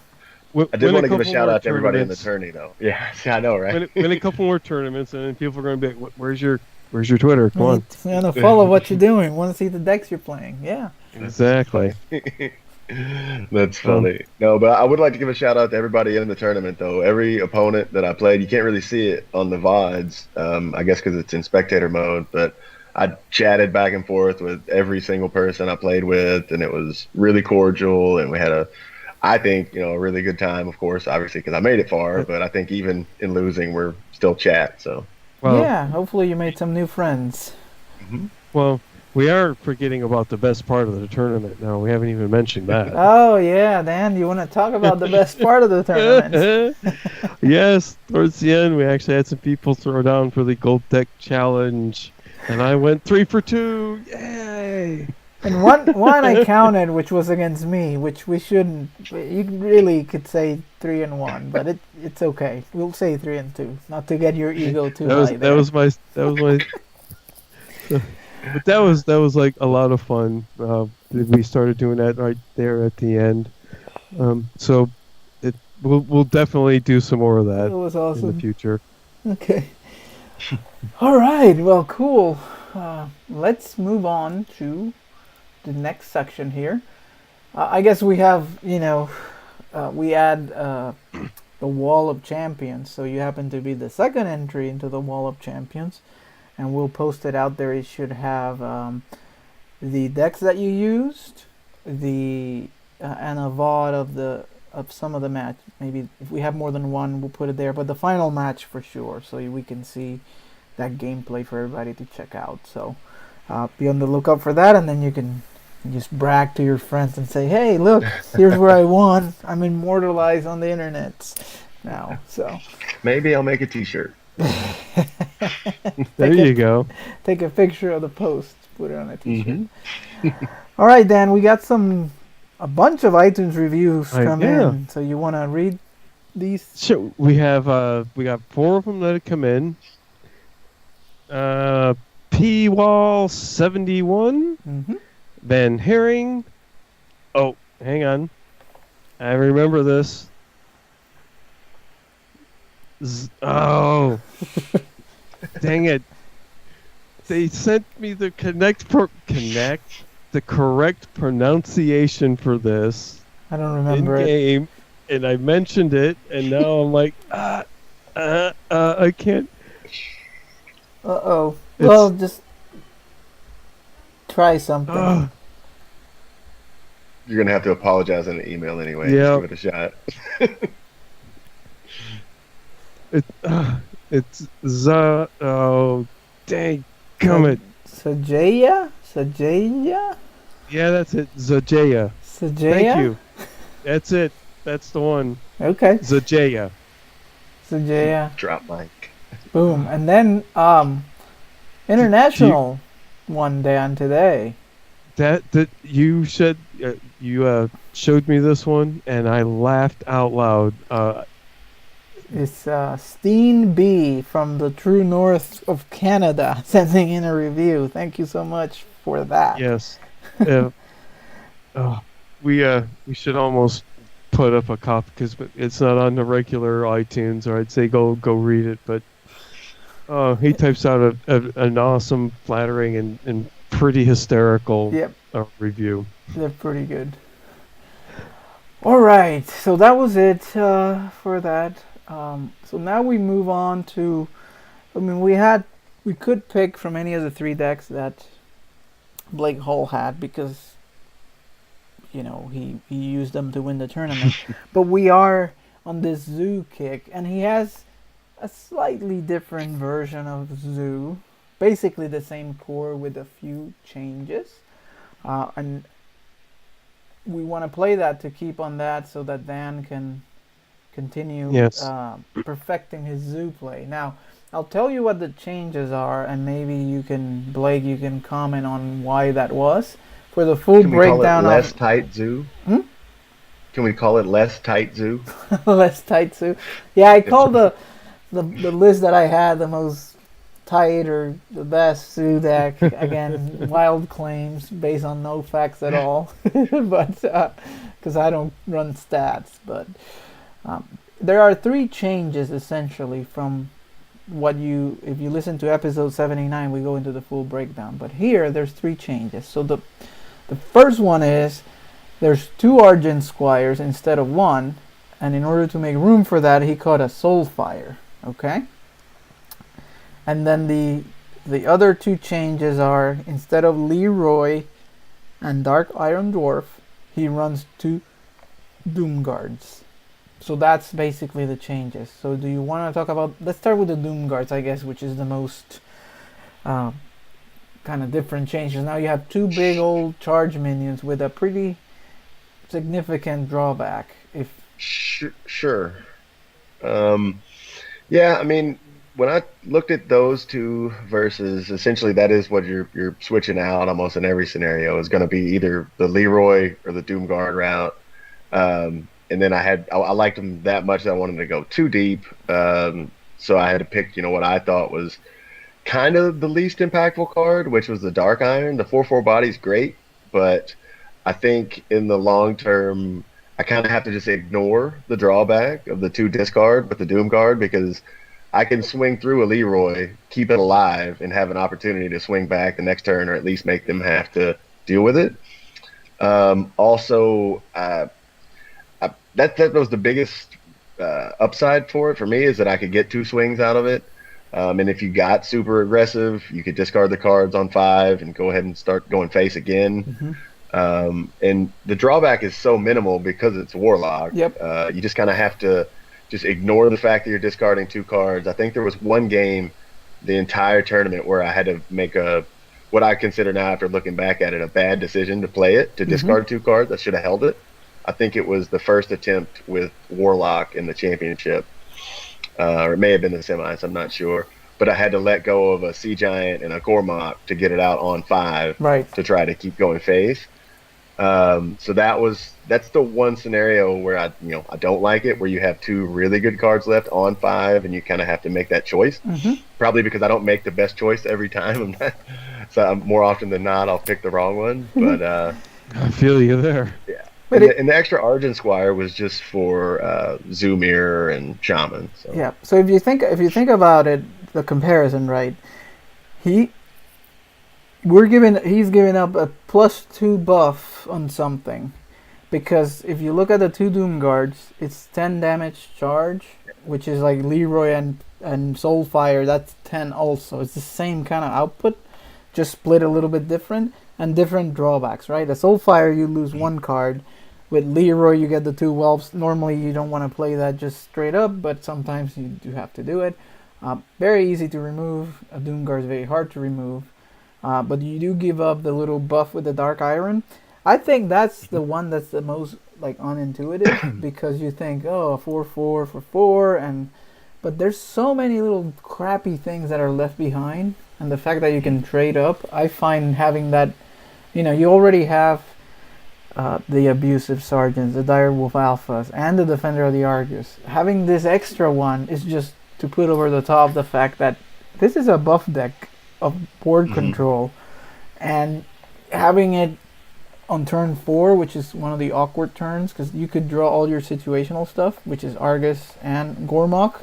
I did Win a want to give a couple shout more out to everybody in the tournaments. tourney, though. Yeah, I know, right? Win a couple more tournaments, and then people are going to be like, where's your Twitter? Come We on. want to follow what you're doing. Want to see the decks you're playing. Yeah. Exactly. That's Um, funny. No, but I would like to give a shout out to everybody in the tournament, though. Every opponent that I played, you can't really see it on the VODs, I guess because it's in spectator mode, but I chatted back and forth with every single person I played with, and it was really cordial. And we had I think, a really good time, of course, obviously, because I made it far, uh, but I think even in losing, we're still chat. So, well, Yeah. Hopefully you made some new friends. mhm. well, we are forgetting about the best part of the tournament now. We haven't even mentioned that. Oh yeah, Dan. You want to talk about the best part of the tournament? Yes, towards the end, we actually had some people throw down for the Gold Deck Challenge, and I went 3 for 2. Yay! And one I counted, which was against me, which we shouldn't. You really could say 3-1, but it's okay. We'll say 3-2, not to get your ego too high That there. was my. But that was like a lot of fun. We started doing that right there at the end. So we'll definitely do some more of It that was in the awesome. future. Okay. All right. Well, cool. Let's move on to the next section here. I guess we have, we add the Wall of Champions. So you happen to be the second entry into the Wall of Champions, and we'll post it out there. It should have the decks that you used, the and a VOD of some of the match. Maybe if we have more than one, we'll put it there. But the final match for sure, so we can see that gameplay for everybody to check out. So be on the lookout for that, and then you can just brag to your friends and say, "Hey, look, here's where I won. I'm immortalized on the internet now." So Maybe I'll make a T-shirt. There take a you go. take a picture of the post, put it on a T-shirt. Hmm. All right, Dan, we got a bunch of iTunes reviews come Yeah. in. So you want to read these? So we got 4 of them that have come in. P Wall 71, Mm-hmm. Van Herring. Oh, hang on. I remember this. Oh, dang it! They sent me the the correct pronunciation for this I don't in remember it. game, and I mentioned it, and now I'm like, I can't. Uh-oh. Well, It's just try something. uh, You're gonna have to apologize in an email anyway. Just yeah. give it a shot. It it's oh, dang, Sa- gummit. Sajaya? Sajaya? Yeah, that's it. Zajaya. Thank Sajaya? you. That's it. That's the one. Okay. Zajaya. Sajaya. Drop mic. Boom. And then Do you, international one day on today. that you said you showed me this one and I laughed out loud. It's Steen B from the true north of Canada sending in a review. Thank you so much for that. Yes. Uh, oh, we should almost put up a copy because it's not on the regular iTunes, or I'd say go read it. But he types out an awesome, flattering, and pretty hysterical Yep, review. they're pretty good. All right, so that was it for that. So now we move on to. I mean, we could pick from any of the three decks that Blake Hall had because he used them to win the tournament. But we are on this Zoo kick, and he has a slightly different version of Zoo, basically the same core with a few changes, and we want to play that to keep on that so that Dan can continue Yes. perfecting his Zoo play. Now, I'll tell you what the changes are, and maybe Blake, you can comment on why that was. For the full Can we call it breakdown less of tight zoo? Hmm? Can we call it less tight zoo? less tight Zoo. Yeah, I called the list that I had the most tight or the best Zoo deck. Again, wild claims based on no facts at all, but because I don't run stats. But there are three changes essentially from if you listen to episode 79, we go into the full breakdown. But here, there's three changes. So the first one is there's two Argent Squires instead of one, and in order to make room for that, he caught a Soulfire. Okay. And then the other two changes are instead of Leroy and Dark Iron Dwarf, he runs two Doom Guards. So that's basically the changes. So do you want to talk about? Let's start with the Doom Guards, I guess, which is the most kind of different changes. Now you have two big old charge minions with a pretty significant drawback. If Sure. Yeah, I mean, when I looked at those two versus essentially that is what you're switching out almost in every scenario is going to be either the Leroy or the Doomguard route. And then I liked them that much that I wanted to go too deep. So I had to pick, what I thought was kind of the least impactful card, which was the Dark Iron. The 4/4 body's great, but I think in the long term, I kind of have to just ignore the drawback of the two discard with the Doom Guard because I can swing through a Leroy, keep it alive, and have an opportunity to swing back the next turn or at least make them have to deal with it. Also, that was the biggest upside for it for me is that I could get two swings out of it. And if you got super aggressive, you could discard the cards on 5 and go ahead and start going face again. And the drawback is so minimal because it's Warlock. Yep. You just kind of have to just ignore the fact that you're discarding two cards. I think there was one game the entire tournament where I had to make what I consider now after looking back at it a bad decision to play it, to discard two cards. I should have held it. I think it was the first attempt with Warlock in the championship. Or it may have been the semis, I'm not sure. But I had to let go of a Sea Giant and a Gormok to get it out on 5 Right. to try to keep going face. So that's the one scenario where I don't like it, where you have two really good cards left on 5 and you kind of have to make that choice. Probably because I don't make the best choice every time. So more often than not, I'll pick the wrong one. But I feel you there. yeah, But And the extra Argent Squire was just for Zoo Mirror and Shaman. So yeah. So if you think about it, the comparison, right? He he's giving up a +2 buff on something, because if you look at the two Doom Guards, it's 10 damage charge, which is like Leroy and Soulfire. That's 10 also. It's the same kind of output, just split a little bit different and different drawbacks, right? The Soulfire, you lose one card. With Leroy, you get the two whelps. Normally, you don't want to play that just straight up, but sometimes you do have to do it. Very easy to remove. A Doomguard is very hard to remove. But you do give up the little buff with the Dark Iron. I think that's the one that's the most like unintuitive, because you think, oh, 4/4 for 4, but there's so many little crappy things that are left behind, and the fact that you can trade up, I find having that, you already have the abusive sergeants, the direwolf alphas, and the defender of the Argus. Having this extra one is just to put over the top the fact that this is a buff deck of board control, and having it on turn 4, which is one of the awkward turns, because you could draw all your situational stuff, which is Argus and Gormok.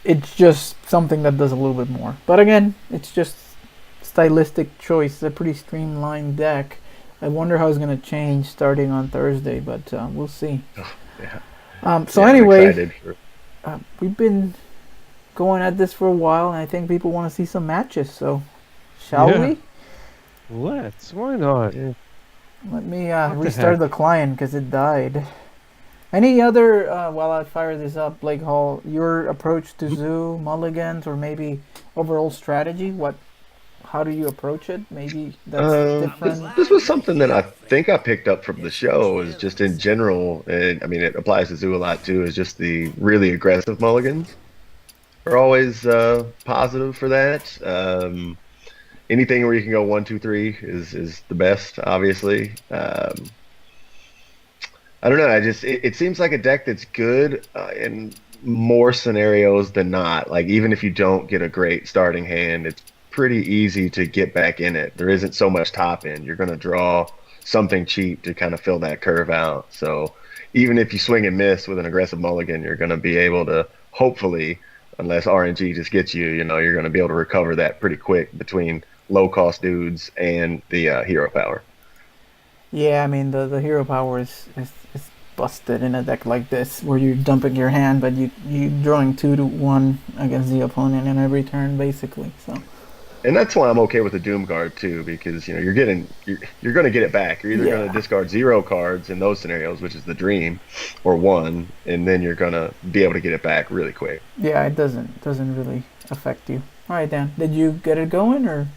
It's just something that does a little bit more. But again, it's just stylistic choice. It's a pretty streamlined deck. I wonder how it's going to change starting on Thursday, but we'll see. oh, yeah. So Yeah, I'm anyway, excited for- we've been going at this for a while, and I think people want to see some matches. So, shall Yeah. we? Let's. Why not? Yeah. Let me the restart heck? the client because it died. Any other, while I fire this up, Blake Hall, your approach to Zoo, Mulligans, or maybe overall strategy? How do you approach it? Maybe that's different. This was something that I think I picked up from the show, is just in general, and I mean it applies to Zoo a lot too, is just the really aggressive mulligans are always positive for that. Anything where you can go 1, 2, 3 is the best, obviously. I don't know. It seems like a deck that's good in more scenarios than not. Like even if you don't get a great starting hand, it's pretty easy to get back in it. There isn't so much top end. You're going to draw something cheap to kind of fill that curve out. So even if you swing and miss with an aggressive mulligan, you're going to be able to hopefully, unless RNG just gets you, you're going to be able to recover that pretty quick between low cost dudes and the hero power. Yeah, I mean the hero power is busted in a deck like this, where you're dumping your hand, but you drawing 2 to 1 against the opponent in every turn, basically. So. And that's why I'm okay with the Doom Guard too, because you're going to get it back. You're either going to discard 0 cards in those scenarios, which is the dream, or 1, and then you're going to be able to get it back really quick. Yeah, it doesn't really affect you. All right, Dan, did you get it going, or?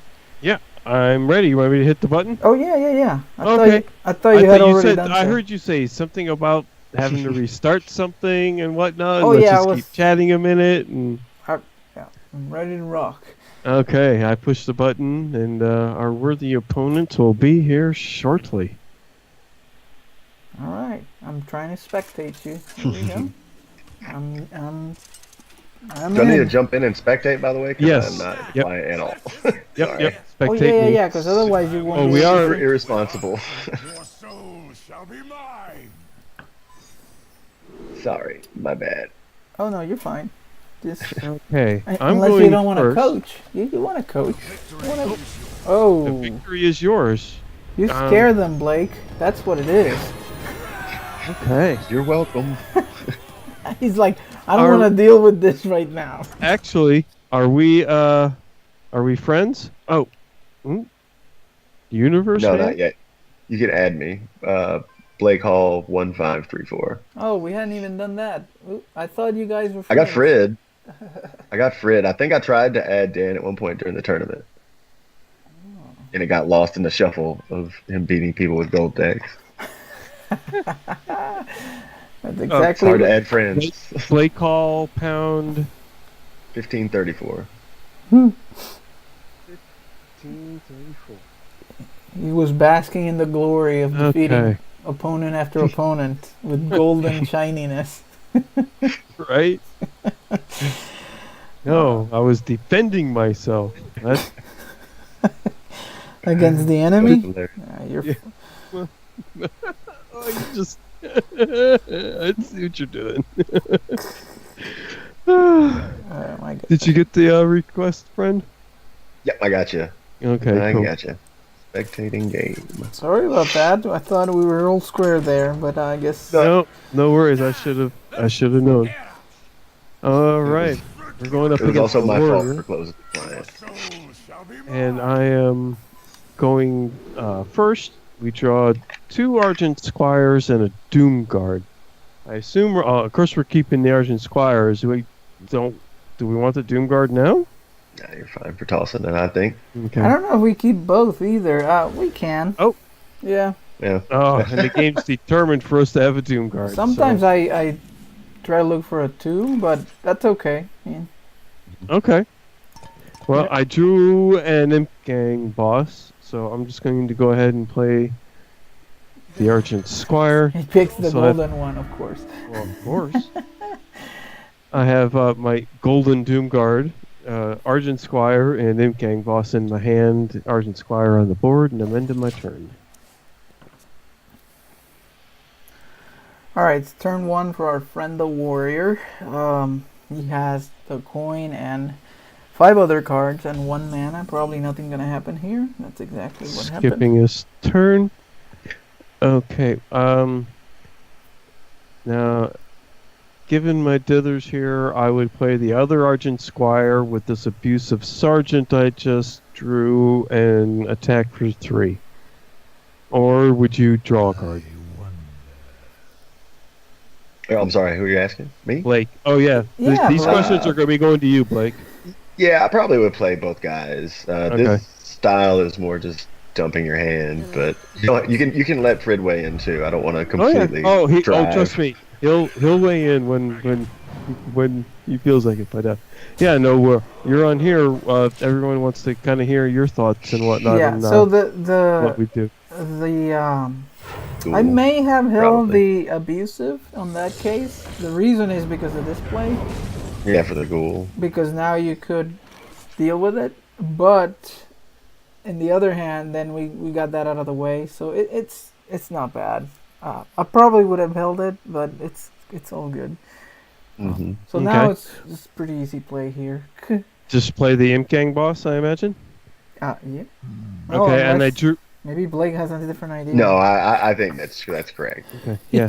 Yeah, I'm ready. You want me to hit the button? Oh yeah. Okay. I thought you had already done I so. heard you say something about having to restart something and whatnot. Oh, Let's yeah, just keep chatting a minute. And Yeah, I'm ready to rock. okay, I pushed the button, and our worthy opponent will be here shortly. All right, I'm trying to spectate you. Here we go. I'm Do I need to in. jump in and spectate, by the way? 'Cause Yes. I'm not Yep. quiet at all. Yep, Sorry. yep. Oh Spectate me. yeah, because otherwise you won't. Oh, be we able are- to- Super irresponsible. Your soul shall be mine. Sorry, my bad. Oh no, you're fine. Just Okay, I'm unless going you don't want to first. coach. You want to coach. Victory You wanna- is yours. The Oh, victory is yours. you scare them, Blake. That's what it is. Okay. You're welcome. He's like, I don't Are- want to deal with this right now. Actually, are we friends? Oh. Universe? No, hand? not yet. You can add me. Blake Hall 1534. Oh, we hadn't even done that. Ooh, I thought you guys were. I got friends. Fred. I think I tried to add Dan at one point during the tournament. And it got lost in the shuffle of him beating people with gold decks. That's It's exactly. hard to add friends. Blake Hall, pound. 1534. 1534. He was basking in the glory of defeating Okay. opponent after opponent with golden shininess. Right? No, I was defending myself. That's Against the enemy? Hilarious. You're. Yeah. Oh, you just. I see what you're doing. Oh my god. Did you get the request, friend? Yep, I got you. Okay, I cool. got you. Spectating game. Sorry about that. I thought we were all square there, but I guess. No, no worries. I should have known. All right, we're going up It was against also the my fault warrior, for closing the Your client. soul shall be and mine. I am going first. We draw 2 Argent Squires and a Doom Guard. I assume, of course, we're keeping the Argent Squires. Do we want the Doom Guard now? Yeah, you're fine for tossing it, I think. Okay. I don't know if we keep both either. We can. Oh. Yeah. Yeah. Oh, and the game's determined for us to have a Doom Guard. Sometimes so. I try to look for a 2, but that's okay. Yeah. Okay. Well, Yeah. I drew an Imp Gang boss, so I'm just going to go ahead and play the Argent Squire. He picks the So I- golden one, of course. Well, of course. I have my Golden Doom Guard, Argent Squire, and Imp Gang boss in my hand, Argent Squire on the board, and I'm ending my turn. Alright, it's turn 1 for our friend the warrior. He has the coin and 5 other cards and 1 mana. Probably nothing gonna happen here. That's exactly what happened. Skipping his turn. Okay, now, given my dithers here, I would play the other Argent Squire with this abusive Sergeant I just drew and attack for 3. Or would you draw a card? Oh, I'm sorry, who are you asking? Me? Blake. Oh, yeah. Yeah, These Blake. questions are going to be going to you, Blake. Yeah, I probably would play both guys. Okay. This style is more just dumping your hand, but you can let Fred weigh in too. I don't want to completely. drive. Trust me. He'll weigh in when he feels like it. But yeah, no, you're on here. Everyone wants to kind of hear your thoughts and whatnot. Yeah, and, so what we do. Cool. I may have held Probably. the abusive on that case. The reason is because of this play. Yeah, for the ghoul. Because now you could deal with it, but in the other hand, then we got that out of the way, so it's not bad. I probably would have held it, but it's all good. Mm-hmm. So now Okay. it's pretty easy play here. Just play the Imp Gang boss, I imagine. Yeah. Okay, Oh, and I unless- drew. Maybe Blake has a different idea. No, I think that's correct. Okay, yeah,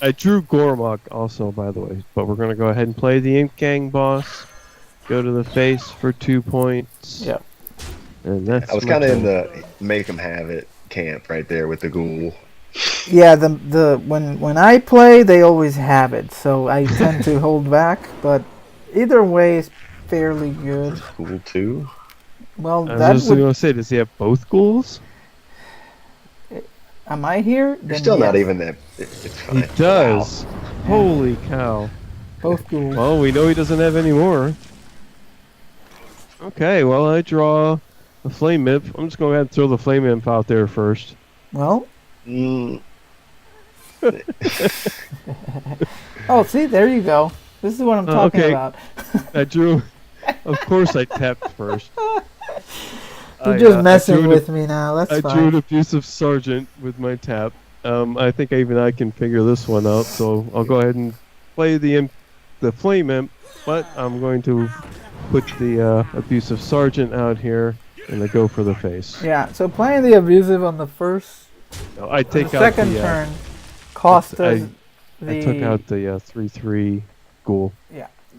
I drew Gormok also, by the way. But we're gonna go ahead and play the Imp Gang boss. Go to the face for 2 points. Yeah. And that's. I was my kind of in turn. the make them have it camp right there with the ghoul. Yeah, the when I play, they always have it, so I tend to hold back. But either way is fairly good. Ghoul too. Well, I that was just would. gonna say, does he have both ghouls? Am I here? You're Then still not yes. even that. It's He fine. does. Holy cow. Both ghouls. Well, we know he doesn't have any more. Okay, well, I draw a Flame Imp. I'm just going to go ahead and throw the Flame Imp out there first. Well, Mm, oh, see, there you go. This is what I'm talking okay. about. I drew. Of course, I tapped first. You're just I messing drew with me now. That's I drew fine. an abusive sergeant with my tap. I think even I can figure this one out, so I'll go ahead and play the Flame Imp, but I'm going to put the abusive sergeant out here and I go for the face. Yeah, so playing the abusive on the first, No, I take the out second the. turn cost us I took out the 3/3 ghoul.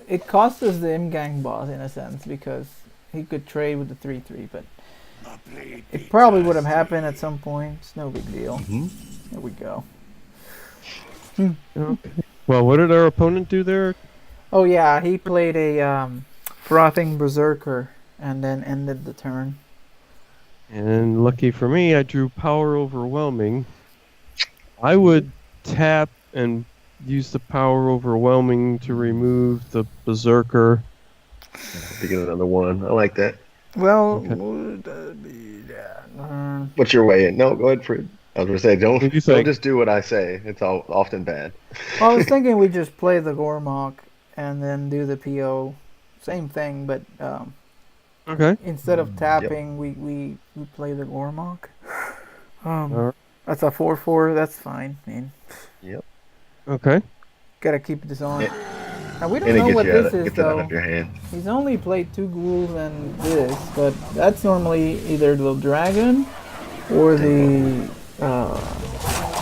It cost us the Imgang boss in a sense because he could trade with the 3/3, but My blade it probably would have happened at some point. It's no big deal. mhm. There we go. Okay. Well, what did our opponent do there? Oh yeah, he played a frothing berserker and then ended the turn. And lucky for me, I drew Power Overwhelming. I would tap and use the Power Overwhelming to remove the Berserker. To get another one. I like that. Well, Okay. would that be that? What's your way in? No, go ahead, Fred. I was gonna say, What do you don't think? just do what I say. It's all often bad. Well, I was thinking we just play the Gormok and then do the PO. Same thing, but Okay. instead of tapping, we play the Gormok. Alright. That's a 4/4. That's fine. I mean, Yep. Okay. gotta keep this on. And, Now we don't and it know gets what you this is gets it out though. of your hand. He's only played 2 ghouls and this, but that's normally either the dragon or the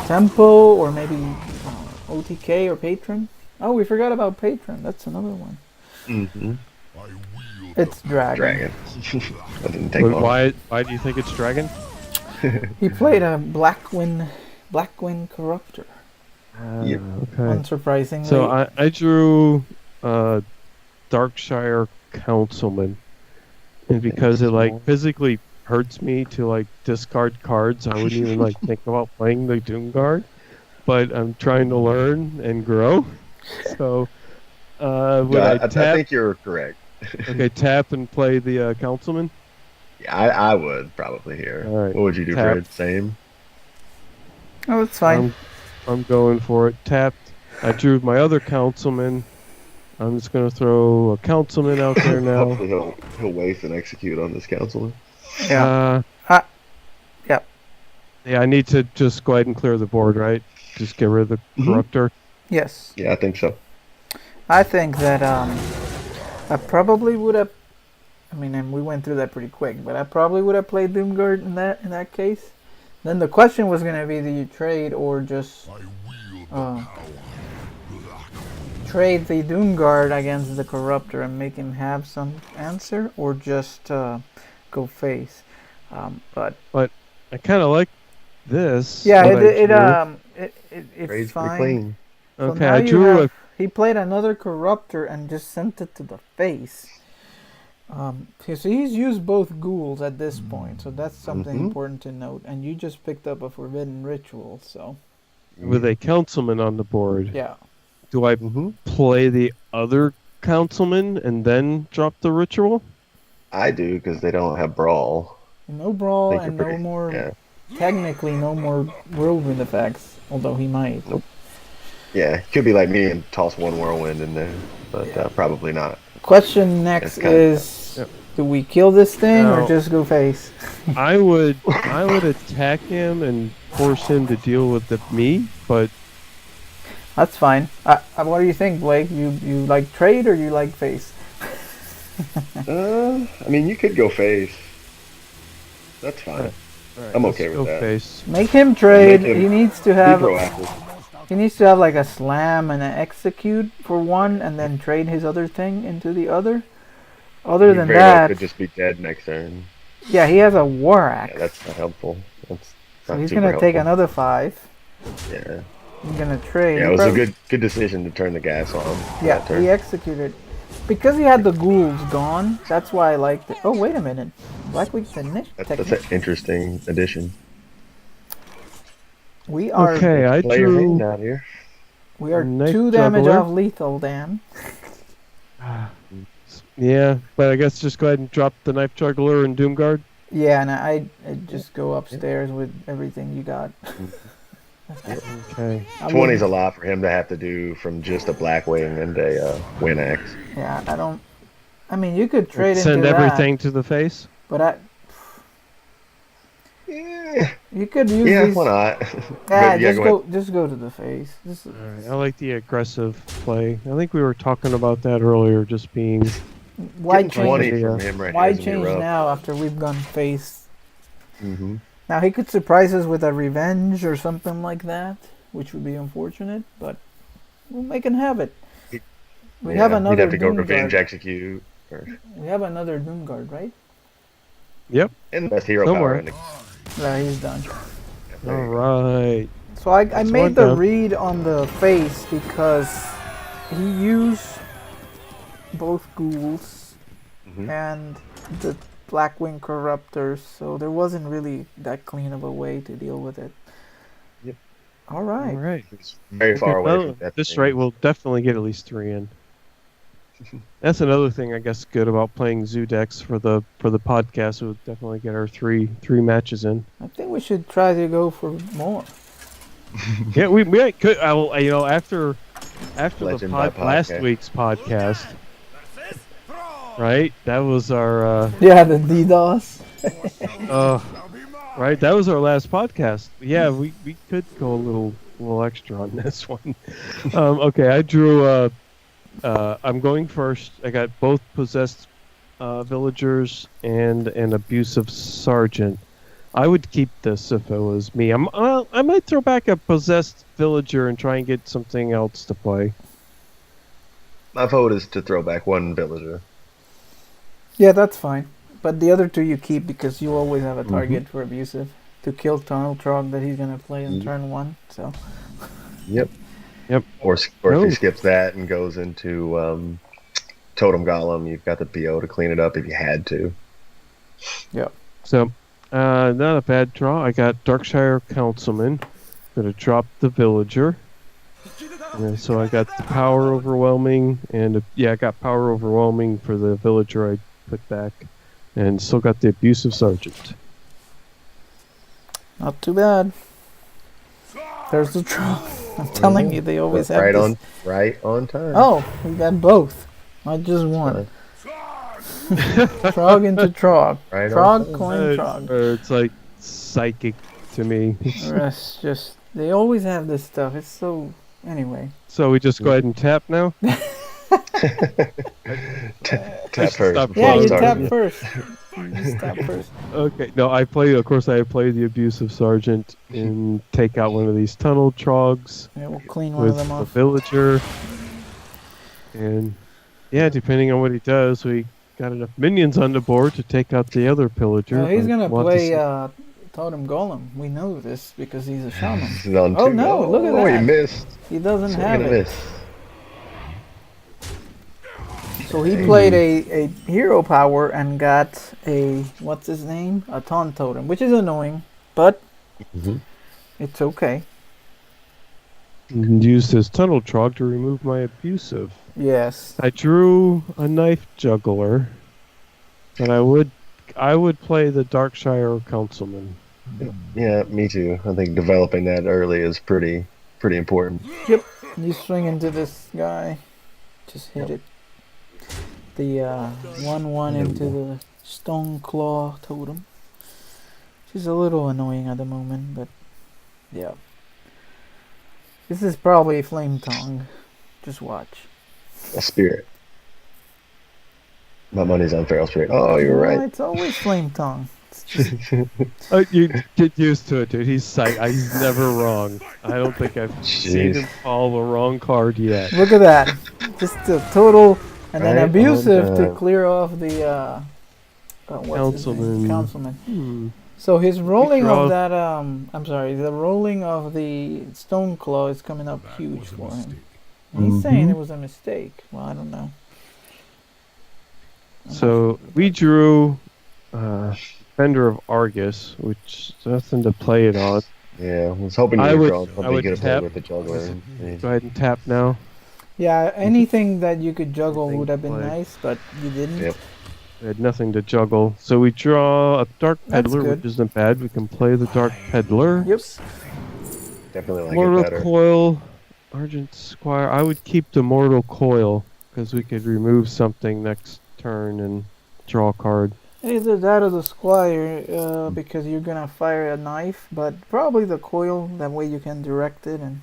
tempo or maybe OTK or patron. Oh, we forgot about patron. That's another one. Mm-hmm. It's dragon. Dragon. That didn't take But long. why do you think it's dragon? He played a Blackwing Corruptor. Yep. Okay. Unsurprisingly. So I drew Darkshire Councilman, and because it like physically hurts me to like discard cards, I wouldn't even like think about playing the Doom Guard. But I'm trying to learn and grow. So would I I tap? think you're correct. Okay, tap and play the Councilman. Yeah, I would probably here. All right. What would you do, Tap. Fred? Same. Oh, it's fine. I'm going for it. Tapped. I drew my other Councilman. I'm just gonna throw a Councilman out there now. Hopefully he'll waste and execute on this councilman. Yeah. Yep. Yeah, I need to just go ahead and clear the board, right? Just get rid of the Corruptor. Yes. Yeah, I think so. I think that I probably would have. I mean, and we went through that pretty quick, but I probably would have played Doomguard in that case. Then the question was gonna be: do you trade or just trade the Doomguard against the Corruptor and make him have some answer, or just go face? But I kind of like this. yeah, what I drew. it's Raised pretty fine. clean. So Okay, now I you drew have- a. He played another Corruptor and just sent it to the face. Okay, so he's used both ghouls at this point, so that's something important to note. And you just picked up a Forbidden Ritual, so With a Councilman on the board. yeah. Do I Mm-hmm. play the other Councilman and then drop the ritual? I do because they don't have brawl. No brawl Think you're and no pretty- more, Yeah. technically no more whirlwind effects, although he might. Yeah, could be like me and toss one whirlwind in there, but probably not. Question next That's kinda is, Yep. do we kill this thing or No. just go face? I would attack him and force him to deal with me, but That's fine. What do you think, Blake? You like trade or you like face? I mean, you could go face. That's fine. Alright, I'm let's okay with go that. face. Make him trade. Make him He needs to Be have. proactive. He needs to have like a slam and an execute for one, and then trade his other thing into the other. Other He than very well that, could just be dead next turn. yeah, he has a war axe. Yeah, that's not helpful. That's so not he's super gonna take helpful. another 5. Yeah, He's gonna trade. yeah, He it was a prob- good decision to turn the gas on. Yeah, that turn. he executed. Because he had the ghouls gone, that's why I liked it. Oh, wait a minute. Blackweek's technique. That's an interesting addition. We are Okay, I Play your hand drew. out here. we are Knife 2 damage juggler. off lethal, Dan. Yeah, but I guess just go ahead and drop the Knife Juggler and Doomguard. Yeah, and I just go upstairs with everything you got. Okay. I 20's a wouldn't- lot for him to have to do from just a Blackwing and a Wind Axe. Yeah, I don't. I mean, you could trade Send into everything to the face. that, but Yeah, you could use yeah, these. why not? Yeah, But just ahead. just go to the face. Just, Alright, I like the aggressive play. I think we were talking about that earlier, just being. why Getting change? 20 change? from him right Why here is gonna be change rough. now after we've gone face? Mm-hmm. Now he could surprise us with a revenge or something like that, which would be unfortunate, but we'll make him have it. We have He'd another have to go Doom revenge Guard. execute. We have another Doom Guard, right? Yep. And the best hero Somewhere. power. In the, Yeah, he's done. there you go. Alright. So I That's made one the down. read on the face because he used both ghouls Mhm. and the Blackwing Corruptors, so there wasn't really that clean of a way to deal with it. Yep. All right. Alright. It's very far away Well, from at that. this thing. rate, we'll definitely get at least 3 in. That's another thing I guess good about playing Zoo decks for the podcast. We'll definitely get our three matches in. I think we should try to go for more. Yeah, we could. I will. You know, after the Legend by last podcast. week's podcast, right? That was our. Yeah, the DDoS. Right, that was our last podcast. Yeah, we could go a little extra on this one. Okay, I drew. I'm going first. I got both possessed villagers and an abusive sergeant. I would keep this if it was me. I might throw back a possessed villager and try and get something else to play. My vote is to throw back one villager. Yeah, that's fine. But the other two you keep because you always have a Mm-hmm. target for abusive to kill Tunnel Trog that he's gonna play in Mhm. turn 1. So Yep. Yep. Or if No. he skips that and goes into Totem Golem, you've got the PO to clean it up if you had to. So, not a bad draw. I got Darkshire Councilman. Gonna drop the villager. And so I got the power overwhelming, and I got power overwhelming for the villager I put back, and still got the abusive sergeant. not too bad. There's the Trog. I'm telling you, they always have this. Right on time. Oh, we got both. Not just one. Fine. Trog into Trog. Right on Trog, time. coin, Trog. It's like psychic to me. It's just, they always have this stuff. It's so, anyway. So we just go ahead and tap now. Tap first. Stop before Yeah, we you start. tap first. You just tap first. Okay, no, I play the abusive sergeant and take out one of these tunnel trogs Yeah, we'll clean one with of them the off. villager. And yeah, depending on what he does, we got enough minions on the board to take out the other pillager. He's but gonna we'll have to play see. Totem Golem. We know this because he's a shaman. This is on Oh, two. no, look at Oh, that. he missed. He doesn't So have you're gonna it. miss. So he played a hero power and got a, what's his name? A taunt totem, which is annoying, but Mhm. it's okay. And used his tunnel trog to remove my abusive. Yes. I drew a knife juggler, but I would play the Darkshire Councilman. Yeah, me too. I think developing that early is pretty important. You swing into this guy, just hit it. The 1/1 into the Stone Claw totem. Which is a little annoying at the moment, but yeah. This is probably Flame Tongue. Just watch. A spirit. My money's on Feral Spirit. Oh, you're No, right. It's always Flame Tongue. It's just, You get used to it, dude. He's never wrong. I don't think I've seen Jeez. him call the wrong card yet. look at that. Just the total, and then Right on abusive to time. clear off the what's his name? Councilman. Councilman. So his rolling draw- of that I'm sorry, the rolling of the Stone Claw is coming up huge for him. And he's saying Mhm. it was a mistake. Well, I don't know. So we drew Fender of Argus, which is nothing to play it on. Yeah, I was hoping I you would- were drawing I something would you could have tap. played with the juggler. Go ahead and tap now. Yeah, anything that you could juggle Anything would have been like- nice, but you didn't. Yep. We had nothing to juggle. So we draw a Dark That's Peddler, good. which isn't bad. We can play the Dark Peddler. Yep. Definitely like it Mortal better. Coil, Argent Squire. I would keep the Mortal Coil because we could remove something next turn and draw a card. Either that or the Squire, because you're gonna fire a knife, but probably the coil. That way you can direct it and.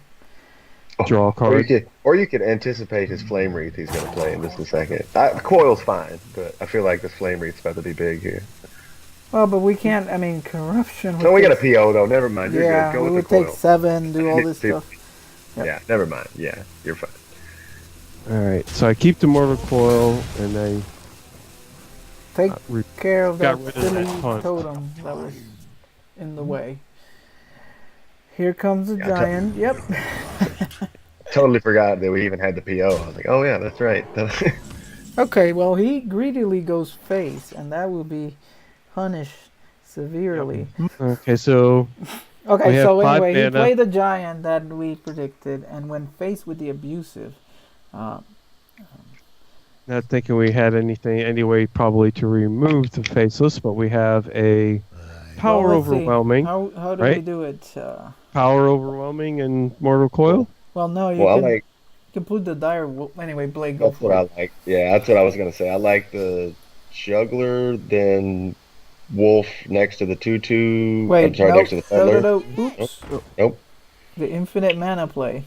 Draw a card. Or you could anticipate his Flame Wreath he's going to play in just a second. Coil's fine, but I feel like this Flame Wreath's about to be big here. Well, but we can't. I mean, corruption. No, would we got a take- PO though. Never mind. You're Yeah, good. Go we with would the take coil. 7, do all this stuff. Yep. Yeah, never mind. Yeah, you're fine. All right. So I keep the Mortal Coil and I Take care of got that rid of that silly taunt. totem that was in the way. Here comes the Yeah, giant. Yep. Totally forgot that we even had the PO. I was like, oh yeah, that's right. Okay, well, he greedily goes face, and that will be punished severely. Okay. So Okay, We have so 5 anyway, he mana. played the giant that we predicted, and when faced with the abusive, not thinking we had any way probably to remove the faceless, but we have a power well, let's see. overwhelming, How do we right? do it? power overwhelming, and Mortal Coil. Well, no, you Well, I can, like. you can put the dire. Anyway, Blake, go That's for what it. I like. Yeah, that's what I was gonna say. I like the juggler, then wolf next to the 2/2. I'm Wait, sorry, next nope. to the No, no, peddler. no. Nope. Oops. Nope. The infinite mana play.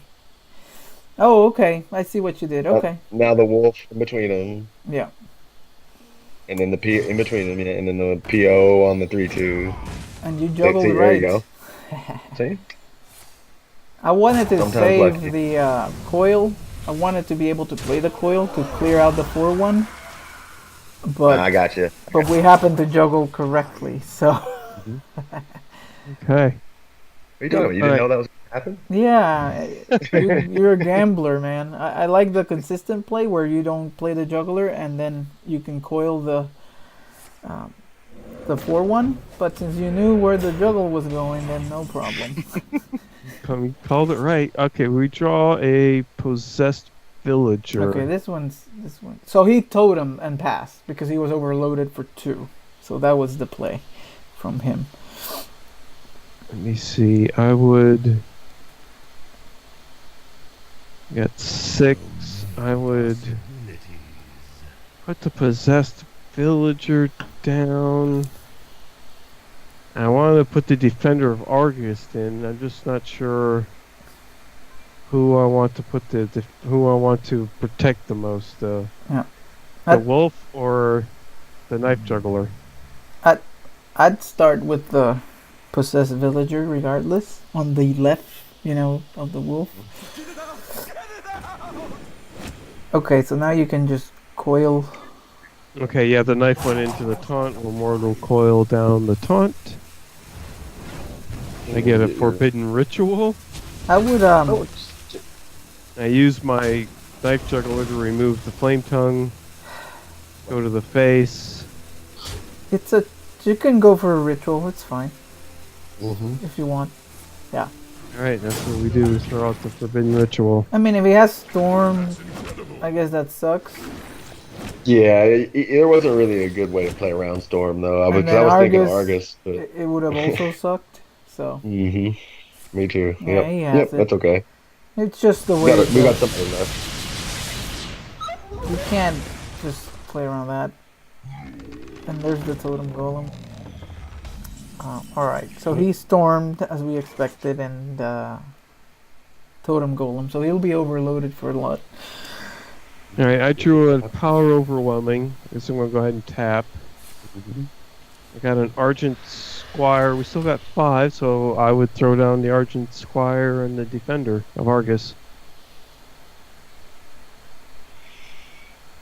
Oh, okay. I see what you did. Okay. Now the wolf in between them, Yeah. and then the P in between them, yeah, and then the PO on the 3/2. And you See, juggled there you right. go. See? I wanted to Sometimes save lucky. the coil. I wanted to be able to play the coil to clear out the 4/1, but I got you. we happened to juggle correctly. So Mhm. Okay. What are you talking about? You All didn't right. know that was gonna happen? yeah, you're a gambler, man. I like the consistent play where you don't play the juggler and then you can coil the 4/1. But since you knew where the juggle was going, then no problem. You called it right. Okay, we draw a possessed Okay, villager. this one. So he totem and passed because he was overloaded for 2. So that was the play from him. Let me see. I would get 6. I would put the possessed villager down. I wanted to put the defender of Argus in. I'm just not sure who I want to put who I want to protect the most. Yeah. The I'd, wolf or the knife juggler. I'd, I'd start with the possessed villager regardless on the left, of the wolf. Okay, so now you can just coil. Okay, yeah, the knife went into the taunt. Mortal coil down the taunt. I get a forbidden ritual. I would Oh, I use my knife juggler to remove the flame tongue. Go to the face. it's a you can go for a ritual. It's fine mm-hmm. if you want. Yeah. All right, that's what we do. We throw out the forbidden ritual. I mean, if he has storm, I guess that sucks. Yeah, there wasn't really a good way to play around Storm though. And I then was thinking Argus, Argus, but it would have also sucked. So hmm me too. yeah, Yep, he yep, has it. that's okay. It's just the We way got it we got goes. something left. You can't just play around that. And there's the totem golem. Alright, so he stormed as we expected and totem golem, so he'll be overloaded for a lot. All right, I drew a power overwhelming. I guess I'm gonna go ahead and tap. I got an Argent Squire. We still got 5, so I would throw down the Argent Squire and the Defender of Argus.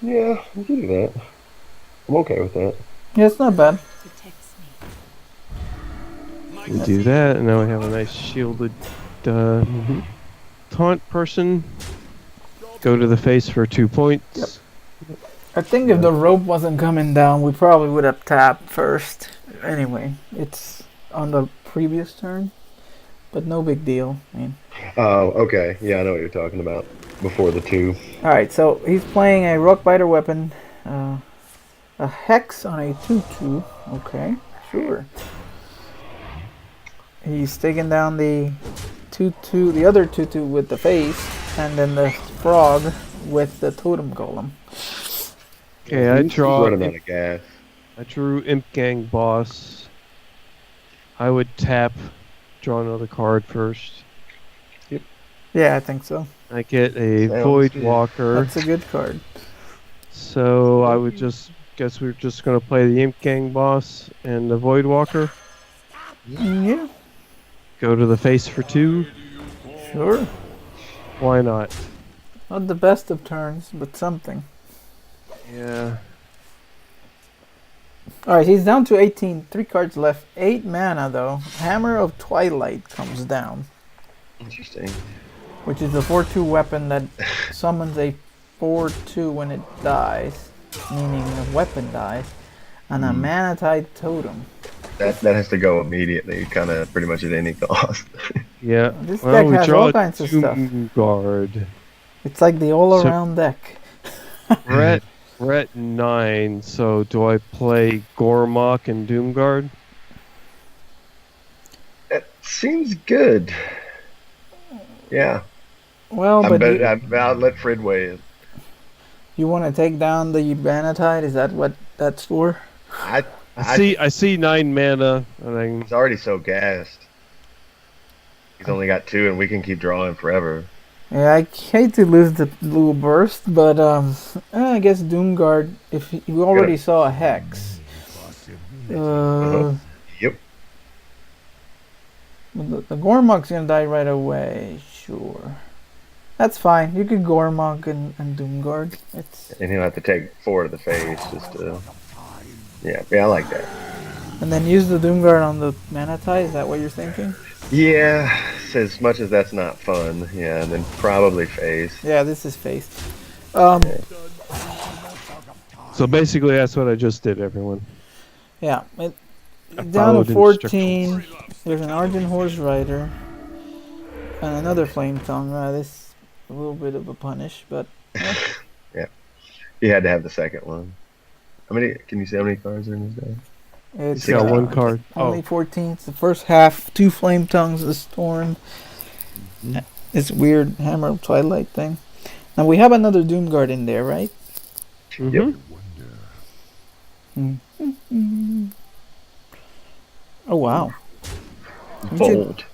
Yeah, we can do that. I'm okay with that. Yeah, it's not bad. We do that, and now we have a nice shielded taunt person. Go to the face for 2 points. Yep. I think if the rope wasn't coming down, we probably would have tapped first. Anyway, it's on the previous turn, but no big deal. I mean, Oh, okay. Yeah, I know what you're talking about. Before the 2. all right, so he's playing a rock biter weapon, a hex on a 2/2. Okay, sure. He's taking down the 2/2, the other 2/2 with the face, and then the frog with the totem golem. Okay, I He's draw. running out of gas. I drew Imp Gang Boss. I would tap, draw another card first. Yeah, I think so. I get a Sounds Void good. Walker. That's a good card. So I would guess we're just gonna play the Imp Gang Boss and the Void Walker. Yeah, Go to the face for 2. sure. Why not? Not the best of turns, but something. Yeah. Alright, he's down to 18. 3 cards left. 8 mana, though. Hammer of Twilight comes down, Interesting. which is a 4/2 weapon that summons a 4/2 when it dies, meaning the weapon dies, and a mana tide totem. That has to go immediately, kind of pretty much at any cost. Yeah. This Well, deck we has draw all a kinds of stuff. Doom Guard. It's like the all-around deck. We're at 9, so do I play Gormok and Doomguard? That seems good. Yeah. Well, but I'll let Fred weigh in. you want to take down the mana tide? Is that what that's for? I I see 9 mana, and then He's already so gassed. He's only got 2, and we can keep drawing forever. Yeah, I hate to lose the blue burst, but I guess Doomguard. If you already saw a hex, Yep. the Gormok's gonna die right away. Sure, that's fine. You could Gormok and Doomguard. It's And he'll have to take 4 to the face just to. Yeah, I like that. and then use the Doomguard on the mana tie. Is that what you're thinking? Yeah, as much as that's not fun. Yeah, and then probably face. Yeah, this is face. so basically that's what I just did, everyone. Yeah, I down to followed 14. There's an Argent Horse Rider and another Flame Tongue. This is a little bit of a punish, but Yeah, he had to have the second one. How many? Can you see how many cards are in his deck? it's He's got 1 card. only 14. It's the first half. 2 Flame Tongues, a Storm. This weird Hammer of Twilight thing. Now we have another Doomguard in there, right? Mm-hmm. Oh wow. Bold.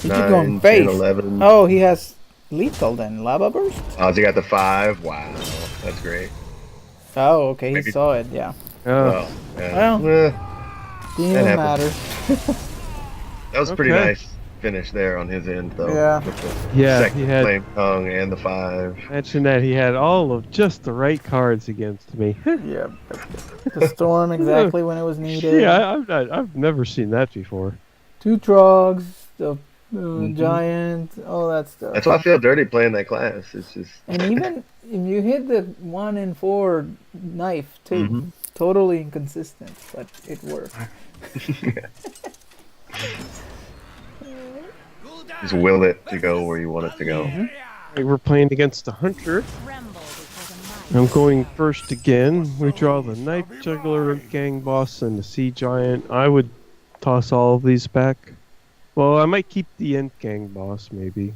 He should go in 9, face. 10, 11. Oh, he has lethal then. Lava Burst? Oh, he got the 5. Wow, that's great. Oh, okay. He Maybe- saw it, yeah. Well, yeah. Well. Didn't even matter. happens. That was pretty Okay. nice finish there on his end, though. Yeah. With the Yeah, second he had. Flame Tongue and the 5. Mention that he had all of just the right cards against me. Yeah. The Storm exactly when it was needed. yeah, I've never seen that before. 2 Trogs, the Giant, all that stuff. That's why I feel dirty playing that class. It's just. And even if you hit the 1 and 4 knife too, Mhm. totally inconsistent, but it worked. Just will it to go where you want it to go. Right, we're playing against the Hunter. I'm going first again. We draw the Knife Juggler, Gang Boss, and the Sea Giant. I would toss all of these back. Well, I might keep the Ent Gang Boss, maybe.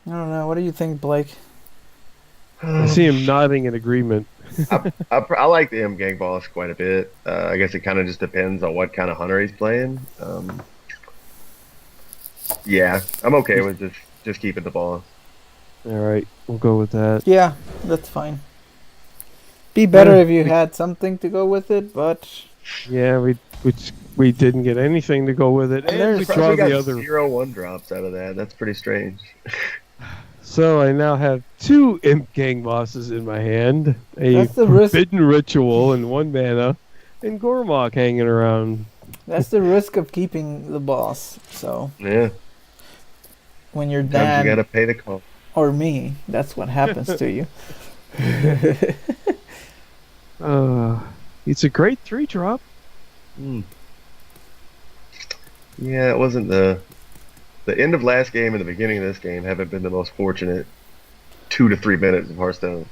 I don't know. What do you think, Blake? I see him nodding in agreement. I like the M Gang Boss quite a bit. I guess it kind of just depends on what kind of hunter he's playing. Yeah, I'm okay with just keeping the boss. All right, we'll go with that. Yeah, that's fine. Be better Yeah. if you had something to go with it, but Yeah, we didn't get anything to go with it, and we draw Probably got the other. 0 1-drops out of that. That's pretty strange. So I now have 2 Imp Gang Bosses in my hand, a That's the risk. Forbidden Ritual and 1 mana, and Gormok hanging around. that's the risk of keeping the boss. So Yeah, when you're sometimes you Dan gotta pay the cost. or me, that's what happens to you. It's a great 3-drop. Yeah, it wasn't the end of last game and the beginning of this game haven't been the most fortunate 2 to 3 minutes of Hearthstone.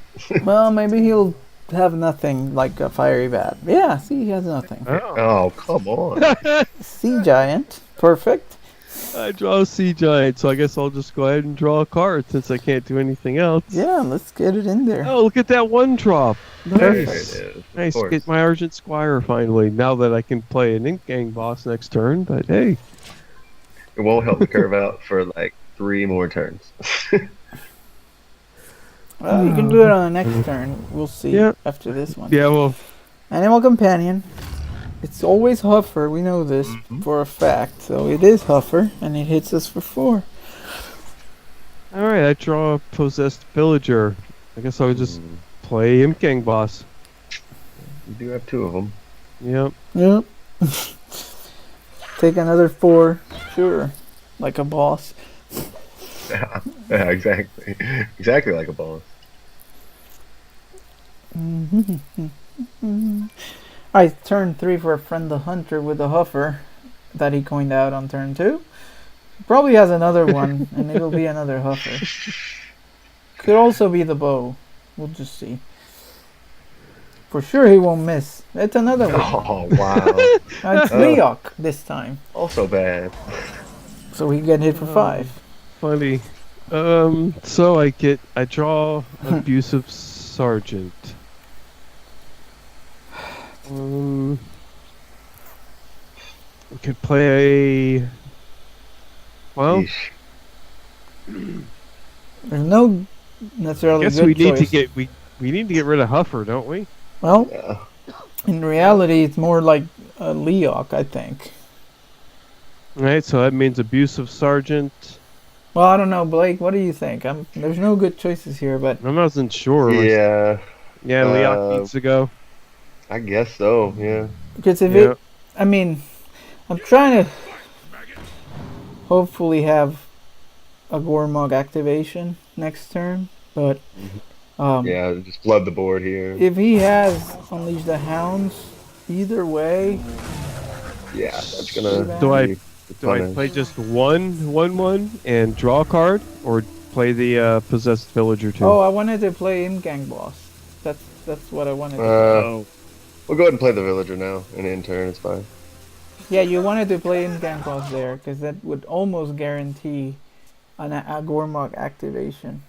Well, maybe he'll have nothing like a fiery bat. Yeah, see, he has nothing. Oh, come on. Sea Giant, perfect. I draw a Sea Giant, so I guess I'll just go ahead and draw a card since I can't do anything else. Yeah, let's get it in there. Oh, look at that 1-drop. There it Nice. is, of Nice. course. Get my Argent Squire finally. Now that I can play an Ink Gang Boss next turn, but hey. It won't help the curve out for like 3 more turns. Well, you can do it on the next turn. We'll see Yeah. after this one. Yeah, well, Animal Companion. It's always Huffer. We know this for a fact. So it is Huffer, and it hits us for 4. alright, I draw a Possessed Villager. I guess I'll just play Imp Gang Boss. You do have 2 of them. Yep. Yep. Take another 4. Sure. Like a boss. Yeah, exactly. Exactly like a boss. Alright, turn 3 for a friend the hunter with a Huffer that he coined out on turn 2. Probably has another one, and it'll be another Huffer. Could also be the bow. We'll just see. For sure he won't miss. It's another one. Oh, wow. It's Leok this time. Also bad. So he get hit for 5. Funny. So I draw Abusive Sergeant. We could play. Well, Yeesh. There's no I necessarily guess we good need to choice. get we need to get rid of Huffer, don't we? Well, Yeah. in reality, it's more like a Leok, I think. All right, so that means abusive sergeant. Well, I don't know, Blake. What do you think? There's no good choices here, but I wasn't sure. Yeah. Yeah, Leok Uh, needs to go. I guess so. Yeah. because if Yeah. it, I mean, I'm trying to hopefully have a Gormog activation next turn, but Yeah. Just flood the board here. if he has Unleash the Hounds, either way, Yeah. That's too gonna bad. Do I be do I punished. play just one and draw a card, or play the possessed villager too? Oh, I wanted to play in Gang Boss. That's what I wanted to play. Oh, We'll go ahead and play the villager now, and in turn, it's fine. Yeah, you wanted to play in Gang Boss there, because that would almost guarantee a Gormog activation.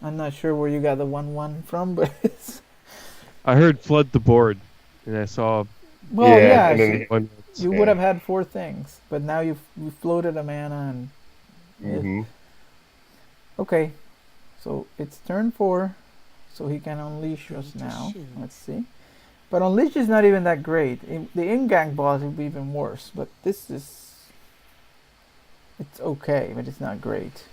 I'm not sure where you got the 1/1 from, but it's... I heard flood the board, and I saw Well, yeah, and so then one. you would have had 4 things, but now you floated a mana and... hmm Okay, so it's turn 4, so he can unleash us now. Let's see. But unleash is not even that great. The in-gang boss would be even worse, but this is... It's okay, but it's not great.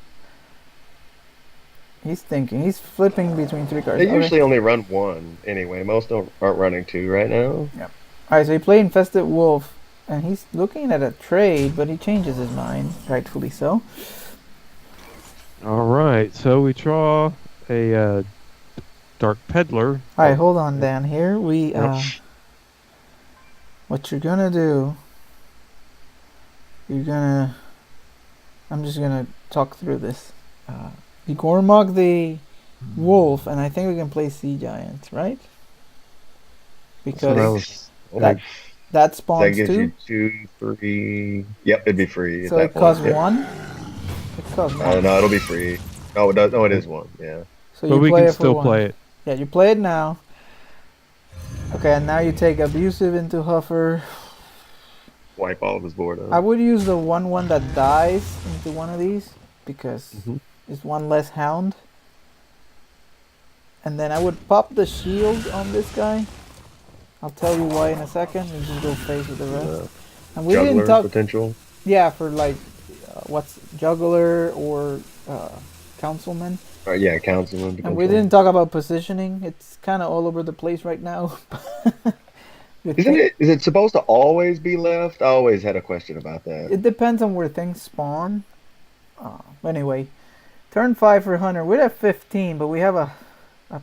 He's thinking. He's flipping between 3 cards. They Okay. usually only run one anyway. Most aren't running two right now. Alright, so he played Infested Wolf, and he's looking at a trade, but he changes his mind, rightfully so. All right, so we draw a dark peddler. Alright, hold on, Dan. Here Yep. what you're gonna do, I'm just gonna talk through this. You Gormog the wolf, and I think we can play Sea Giants, right? That's what I Because was- that that spawns gives 2, you 2, 3. Yep, it'd be free. so at it that costs point. 1. It costs 1. No, it'll be free. Oh, it does. No, it is one. Yeah. So but you we play can it for still 1. play it. Yeah, you play it now. Okay, and now you take Abusive into Huffer. Wipe all of his board out. I would use the 1/1 that dies into one of these because Mhm. it's one less hound. And then I would pop the shield on this guy. I'll tell you why in a second. We just go face with the rest. And we Juggler didn't talk. potential. Yeah, for like what's juggler or councilman. Yeah, councilman potential. And we didn't talk about positioning. It's kind of all over the place right now. Isn't it? Is it supposed to always be left? I always had a question about that. It depends on where things spawn. Anyway, turn 5 for Hunter. We'd have 15, but we have a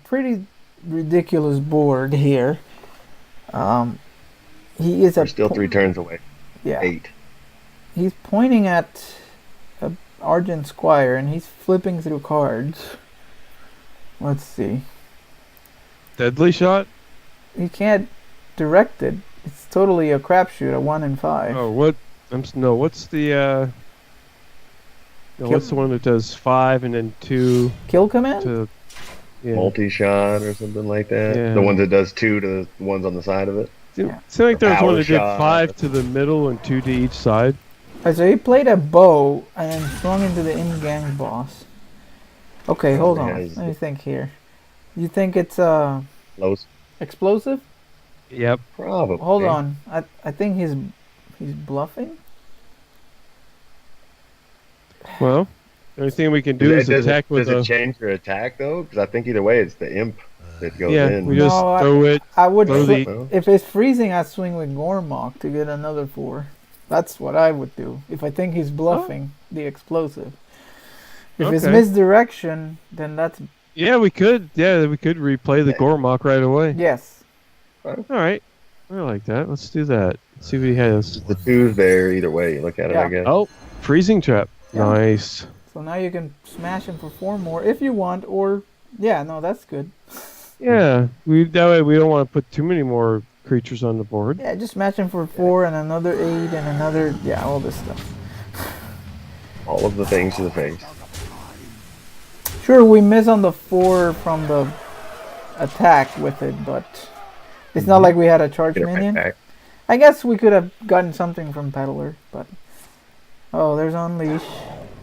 pretty ridiculous board here. He is We're still 3 turns away. yeah. 8. He's pointing at a Argent Squire and he's flipping through cards. Let's see. Deadly shot. He can't direct it. It's totally a crapshoot. A 1 in 5. Oh, what? No. What's the? No, what's the one that does 5 and then 2 Kill command. to? Yeah. Multi-shot or something like that. Yeah. The one that does 2 to the ones on the side of it. Seemed like there was one Power that did shot. 5 to the middle and 2 to each side. Alright, so he played a bow and then swung into the in-gang boss. Okay, hold on. Probably has- Let me think here. You think it's Close. explosive? Yep. Probably. Hold on. I think he's bluffing. Well, the only thing we can do is does attack it, with does a. it change your attack though? Because I think either way it's the imp that goes Yeah, in. we just No, throw it. I would Throw the- Well, if it's freezing, I'd swing with Gormok to get another 4. That's what I would do if I think he's bluffing the explosive. If it's Okay. misdirection, then that's Yeah, we could. Yeah, we could replay the Gormok right away. yes. All right. I like that. Let's do that. See what he has. the 2's there either way you look at it, Yeah. I guess. Oh, freezing trap. Yeah. Nice. So now you can smash him for 4 more if you want, or yeah, no, that's good. Yeah, that way we don't want to put too many more creatures on the board. Yeah, just smash him for 4 and another 8 and another all this stuff. All of the things to the face. Sure, we miss on the 4 from the attack with it, but It's not like we had a charge Get it right minion. back. I guess we could have gotten something from Peddler, but... Oh, there's Unleash.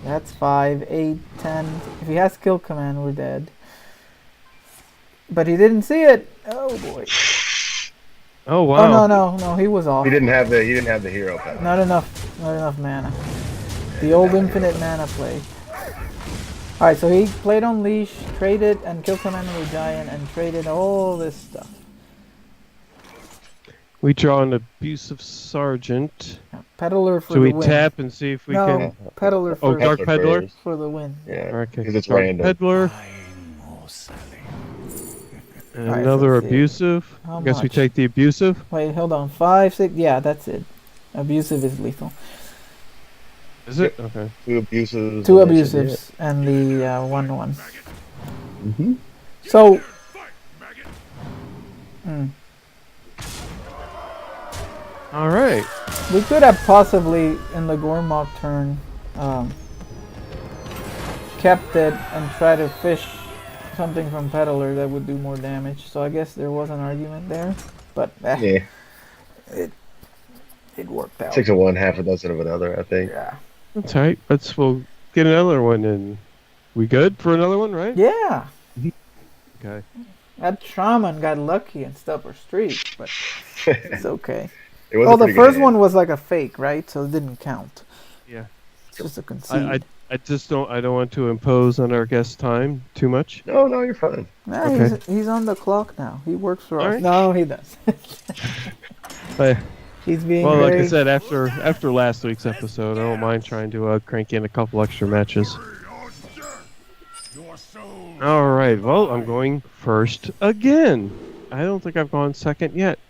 That's 5, 8, 10. If he has Kill Command, we're dead. But he didn't see it! Oh boy. Oh Oh wow. no, he was off. He didn't have the hero power. Not enough mana. The old infinite mana play. Alright, so he played Unleash, traded, and Kill Command with Giant, and traded all this stuff. We draw an abusive sergeant. Peddler for So the we win. tap and see if we no, can. Peddler Oh, for, Dark Peddler? first. for the win. Yeah, Okay. because it's Dark random. Peddler. Buying or selling. And Alright, another let's see. abusive. How I guess we much? take the abusive. Wait, hold on. 5, 6. Yeah, that's it. Abusive is lethal. Is it? Okay. 2 abusives. 2 and that's it. abusives and the 1/1. Mm-hmm. So, All right. we could have possibly, in the Gormok turn, kept it and tried to fish something from Peddler that would do more damage. So I guess there was an argument there. But Yeah, it worked out. 6 of one, half a dozen of another. I think. Yeah. That's all right. We'll get another one in. We good for another one, right? Yeah. Okay. That shaman got lucky and stuck our streak, but it's okay. It was Oh, a the pretty good first hand. one was like a fake, right? So it didn't count. Yeah. It's just a concede. I just don't want to impose on our guest time too much. No, you're fine. Nah, Okay. he's on the clock now. He works for us. Alright. No, he does. But, He's being well, like very... I said, after last week's episode, I don't mind trying to crank in a couple extra matches. Your soul. All right. Well, I'm going first again. I don't think I've gone second yet.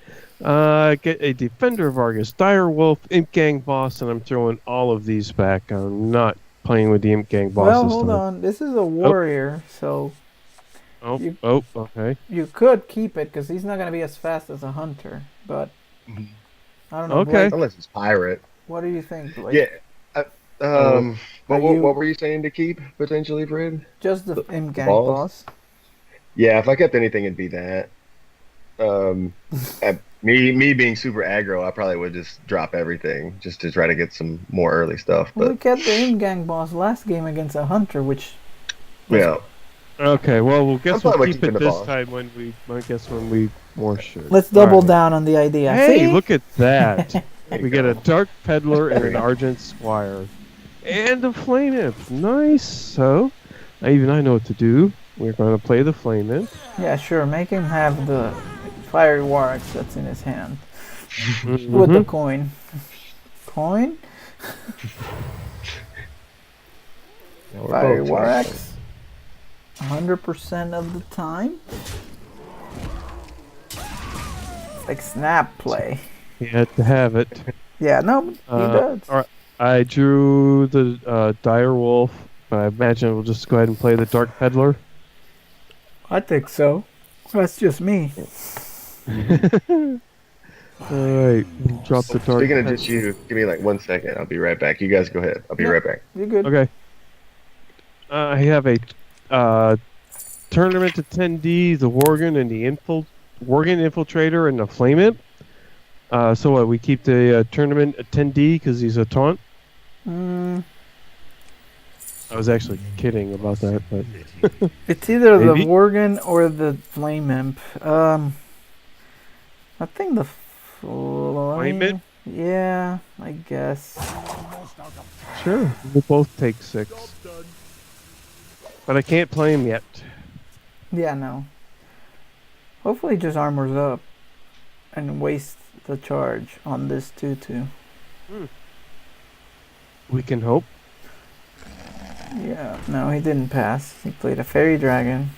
Get a Defender of Argus, Dire Wolf, Imp Gang boss, and I'm throwing all of these back. I'm not playing with the Imp Gang boss Well, this hold time. on. This is a warrior, so you- Okay. you could keep it because he's not going to be as fast as a hunter. But I don't know. Okay. Blake, Unless it's pirate. what do you think, Blake? Yeah. What you- were you saying to keep potentially, Fred? Just the Imp Gang boss? boss. Yeah, if I kept anything, it'd be that. Me being super aggro, I probably would just drop everything just to try to get some more early stuff. Well, we But kept the Imp Gang boss last game against a hunter, which yeah, Okay. Well, we'll guess I'm we'll fine with keep it keeping the this boss. time when we. I guess when we more should. let's double All right. down on the idea. Hey, See? look at that. there We you get go. a Dark Peddler and There an you go. Argent Squire. And a Flame Imp. Nice. So, I know what to do. We're going to play the Flame Imp. Yeah, sure. Make him have the fiery warx that's in his hand with Mhm. the coin. Coin? Yeah, we're Fiery both warx. 100% of the time. It's like snap play. You had to have it. Yeah, no, he does. All right. I drew the Dire Wolf, but I imagine we'll just go ahead and play the Dark Peddler. I think so. That's just me. Alright, drop the Dark Speaking of Peddler. just you, give me like 1 second. I'll be right back. You guys go ahead. I'll be Yeah. right back. You good? Okay. I have a tournament attendee, the Worgen and the Worgen Infiltrator and the Flame Imp. So what, we keep the tournament attendee because he's a taunt? Mm, I was actually kidding about that, but it's either Maybe. the Worgen or the Flame Imp. I think the Flame Imp? Yeah, I guess. sure, we'll both take 6. But I can't play him yet. Yeah, no. Hopefully, he just armors up and wastes the charge on this 2/2. We can hope. Yeah, no, he didn't pass. He played a fairy dragon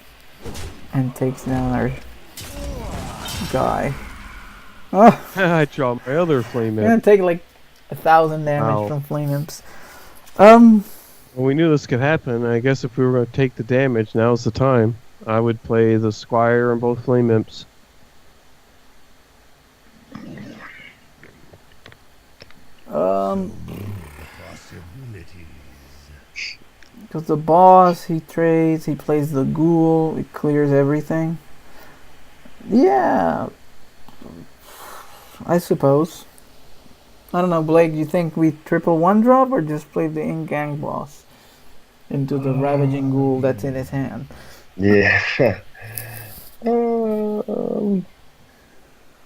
and takes down our guy. Oh, I draw my other Flame we're gonna Imp. take like 1,000 damage Wow. from flame imps. Well, we knew this could happen. I guess if we were going to take the damage, now's the time. I would play the Squire and both Flame Imps. Because the boss, he trades, he plays the ghoul, he clears everything. Yeah, I suppose. I don't know, Blake. Do you think we triple one drop or just play the in-gang boss into the ravaging ghoul that's in his hand? Yeah. I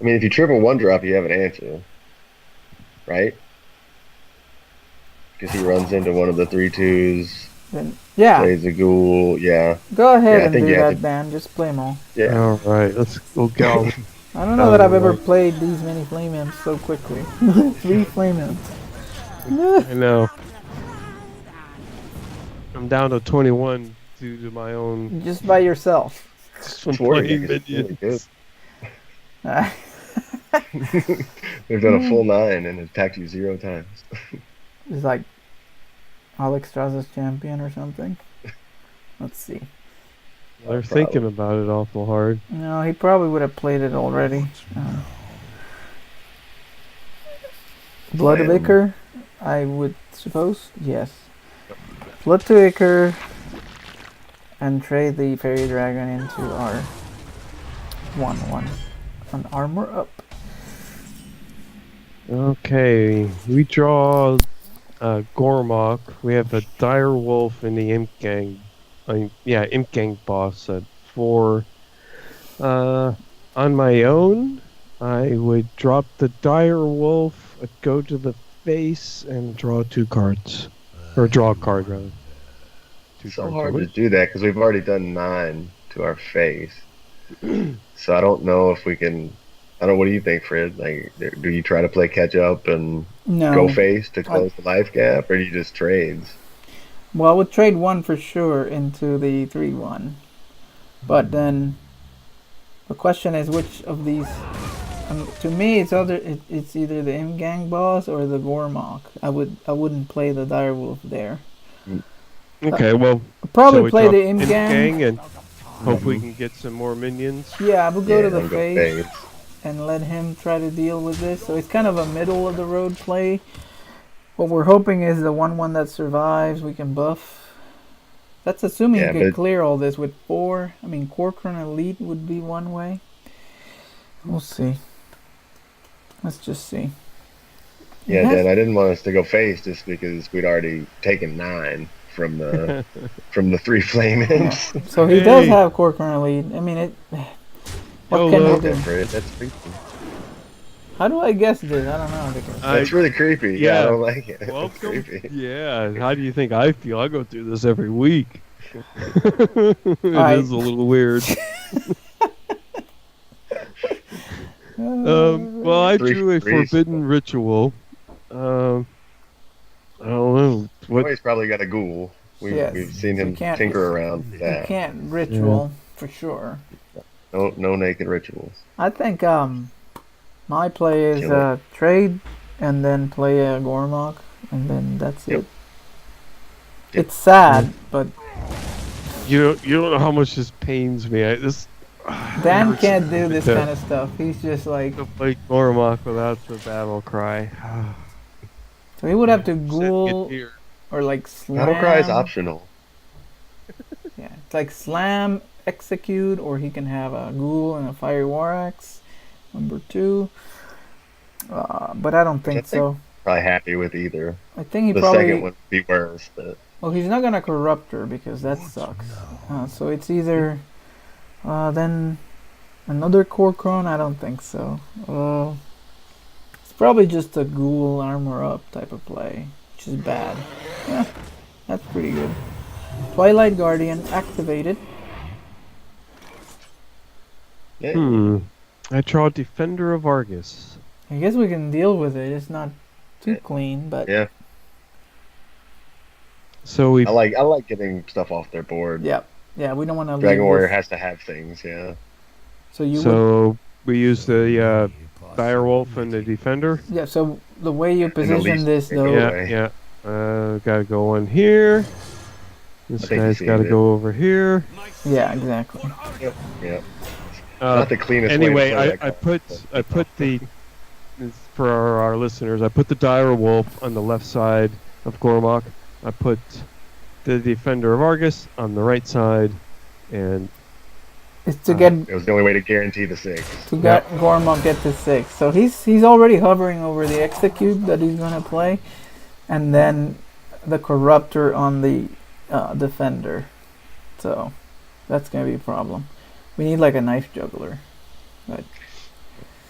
mean, if you triple one drop, you have an answer, right? Because he runs into one of the 3/2s, Then yeah, plays a ghoul. Yeah. go ahead Yeah, I and think do you have that, to. Dan. Just play them all. Yeah. All right, we'll go. I don't know that I've ever played these many flame imps so quickly. 3 flame imps. I know. I'm down to 21 due to my own Just by yourself. just from 40 playing is really minions. They've done a full 9 and attacked you 0 times. It's like Alex Strauss's champion or something. Let's see. They're thinking about it awful hard. No, he probably would have played it already. Blood of Ichor, I would suppose. Yes. Blood to Ichor, and trade the fairy dragon into our 1/1. An armor up. Okay, we draw Gormok. We have a dire wolf in the Imp Gang. Imp Gang boss at 4. On my own, I would drop the dire wolf, go to the face, and draw 2 cards. Or draw a card, rather. It's so hard to do that because we've already done 9 to our face. So I don't know if we can. I don't know. What do you think, Fred? Like, do you try to play catch up and go face to close the life gap, or do you just trades? Well, I would trade 1 for sure into the 3/1, but then the question is which of these. To me, it's either the Imp Gang boss or the Gormok. I wouldn't play the direwolf there. Okay, well, I'd probably play the Imp Gang and hope we can get some more minions. Yeah, I would go to the face and let him try to deal with this. So it's kind of a middle of the road play. What we're hoping is the 1/1 that survives we can buff. That's assuming you can clear all this with 4. I mean, Corcoran Elite would be one way. We'll see. Let's just see. Yeah, Dan, I didn't want us to go face just because we'd already taken 9 from the from the 3 flame imps. So he does have Corcoran Elite. I mean, what can we do? That's creepy. How do I guess this? I don't know. That's really creepy. Yeah, I don't like it. Welcome. Yeah, how do you think I feel? I go through this every week. It is a little weird. Well, I drew a forbidden ritual. I don't know. He's probably got a ghoul. We've seen him tinker around with that. You can't ritual for sure. No naked rituals. I think my play is trade and then play a Gormok and then that's it. It's sad, but you don't know how much this pains me. Dan can't do this kind of stuff. He's just like play Gormok without the battle cry. So he would have to ghoul or like slam. Battle cry is optional. Yeah, it's like slam, execute, or he can have a ghoul and a fiery war axe. Number 2. But I don't think so. Probably happy with either. I think he the probably. The second would be worse. But... Well, he's not gonna corrupt her because that sucks. So it's either then another Corcoran. I don't think so. It's probably just a ghoul armor up type of play, which is bad. Yeah, that's pretty good. Twilight Guardian activated. I draw Defender of Argus. I guess we can deal with it. It's not too clean, but yeah. So I like getting stuff off their board. Yeah, we don't want to. Dragon Warrior has to have things. Yeah. So we use the Direwolf and the Defender. Yeah. So the way you position this, though. Yeah. Gotta go in here. This guy's gotta go over here. Yeah, exactly. Yep. Not the cleanest. Anyway, I put the for our listeners. I put the Dire Wolf on the left side of Gormok. I put the Defender of Argus on the right side, and Is to get It was the only way to guarantee the 6. get Gormok get to 6. So he's already hovering over the execute that he's gonna play, and then the corruptor on the defender. So that's gonna be a problem. We need like a knife juggler. But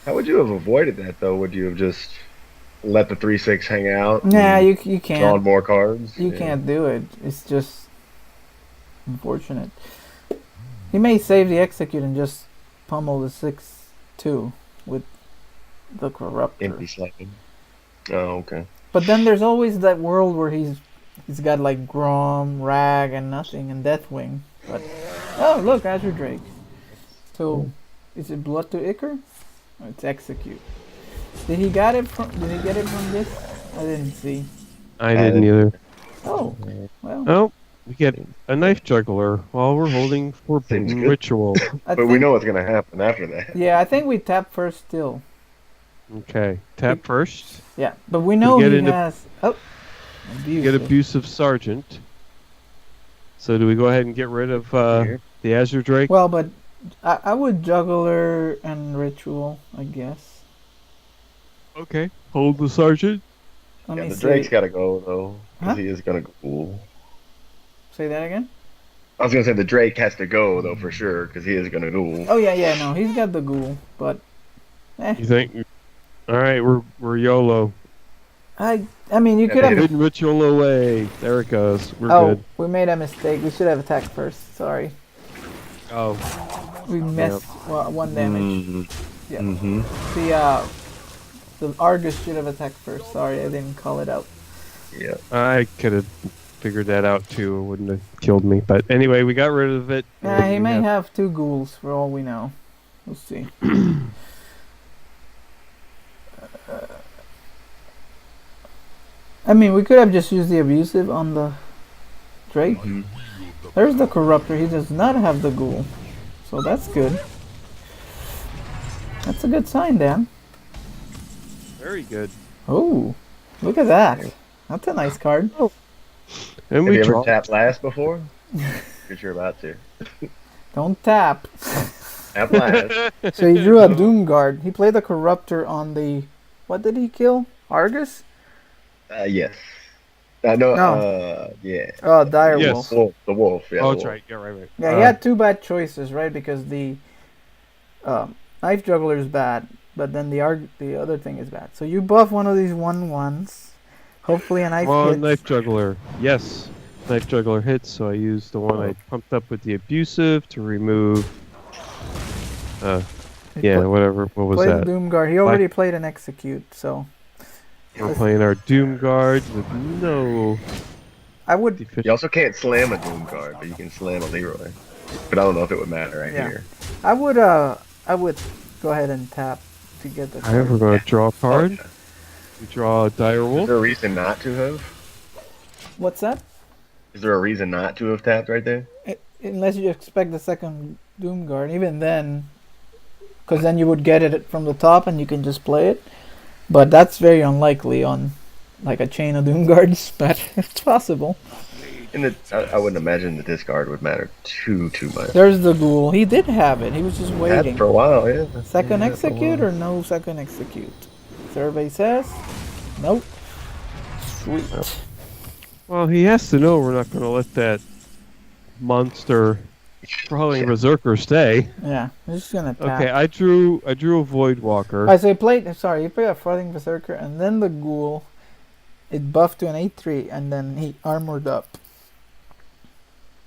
How would you have avoided that though? Would you have just let the 3/6 hang out? nah, and you drawn can't. more cards. You Yeah. can't do it. It's just unfortunate. He may save the execute and just pummel the 6/2 with the corruptor. Empty slapping. Oh, okay. But then there's always that world where he's got like Grom, Rag, and nothing, and Deathwing. But oh look, Azure Drake. So is it Blood to Ichor? Oh, it's Execute. Did he get it from this? I didn't see. I didn't either. Oh well. Oh, we get a knife juggler while we're holding Forbidden good. Ritual. I But we think- know what's gonna happen after that. Yeah, I think we tap first still. Okay, tap first. Yeah, but we know get he into- has. Oh, Get Abusive Sergeant. So do we go ahead and get rid of Here. the Azure Drake? Well, but I would juggler and ritual, I guess. Okay, hold the Sergeant. Let Yeah, me the see. Drake's gotta go though, because Huh? he is gonna go. Say that again. I was gonna say the Drake has to go though for sure, because he is gonna go. Oh yeah, no, he's got the ghoul, but You think? All right, we're YOLO. I mean you Yeah, could they have. Forbidden Ritual away. There it goes. We're Oh, good. we made a mistake. We should have attacked first. Sorry, Oh, we missed one damage. Mm-hmm. Yeah. Mm-hmm. The Argus should have attacked first. Sorry, I didn't call it out. Yeah. I could have figured that out too. It wouldn't have killed me. But anyway, we got rid of it. Yeah, he and may we have 2 ghouls for all we know. We'll see. I mean, we could have just used the abusive on the Drake. Mhm. There's the corruptor. He does not have the ghoul, so that's good. That's a good sign, Dan. Very good. Oh, look at that. That's a nice card. And Have we you ever draw. tapped last before? Because you're about to. Don't tap. Tap last. So he drew a Doom Guard. He played the corruptor on the. What did he kill? Argus? Yes. No. No. Yeah. Oh, Dire Yes. Wolf. Wolf. The wolf. Yeah. Oh, the that's wolf. right. Yeah, right. Yeah, he had 2 bad choices, right? Because the Knife Juggler is bad, but then the other thing is bad. So you buff one of these 1/1s. Hopefully a knife Oh, hits. Knife Juggler. Yes. Knife Juggler hits, so I used the one I pumped up with the abusive to remove. He Yeah, pla- whatever. What was played the that? Doom Guard. He already played an Execute, so We're playing our Doom Guard with no I would. You deficiency. also can't slam a Doom card, but you can slam a Leroy. But I don't know if it would matter right Yeah. here. I would go ahead and tap to get the Alright, we're card. going to draw a card. Okay. We draw a Dire Is Wolf. there a reason not to have? What's that? Is there a reason not to have tapped right there? Unless you expect the second Doom Guard, even then, because then you would get it from the top and you can just play it. But that's very unlikely on like a chain of Doom Guards, but it's possible. And I wouldn't imagine the discard would matter too much. There's the Ghoul. He did have it. He was just Had waiting. it for a while, yeah. Second Yeah, for a execute while. or no second execute? Survey says nope. Sweet. Well, he has to know we're not going to let that monster crawling Yeah. berserker stay. Yeah, I'm just gonna tap. Okay, I drew a Voidwalker. Alright, so he played. Sorry, he played a Frothing Berserker and then the Ghoul. It buffed to an 8/3 and then he armored up.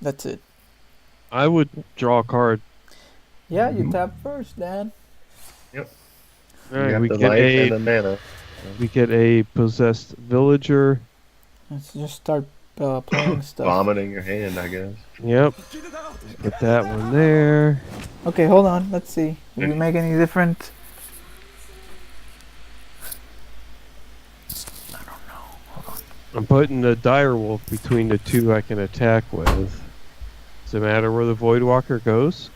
That's it. I would draw a card. Yeah, you tap first, Dan. All You right, got we the get life and the a mana. possessed villager. Let's just start playing stuff. Vomiting your hand, I guess. Yep, get that one there. Okay, hold on. Let's see. Did we make any different? I'm putting the Dire Wolf between the two I can attack with. Does it matter where the Voidwalker goes?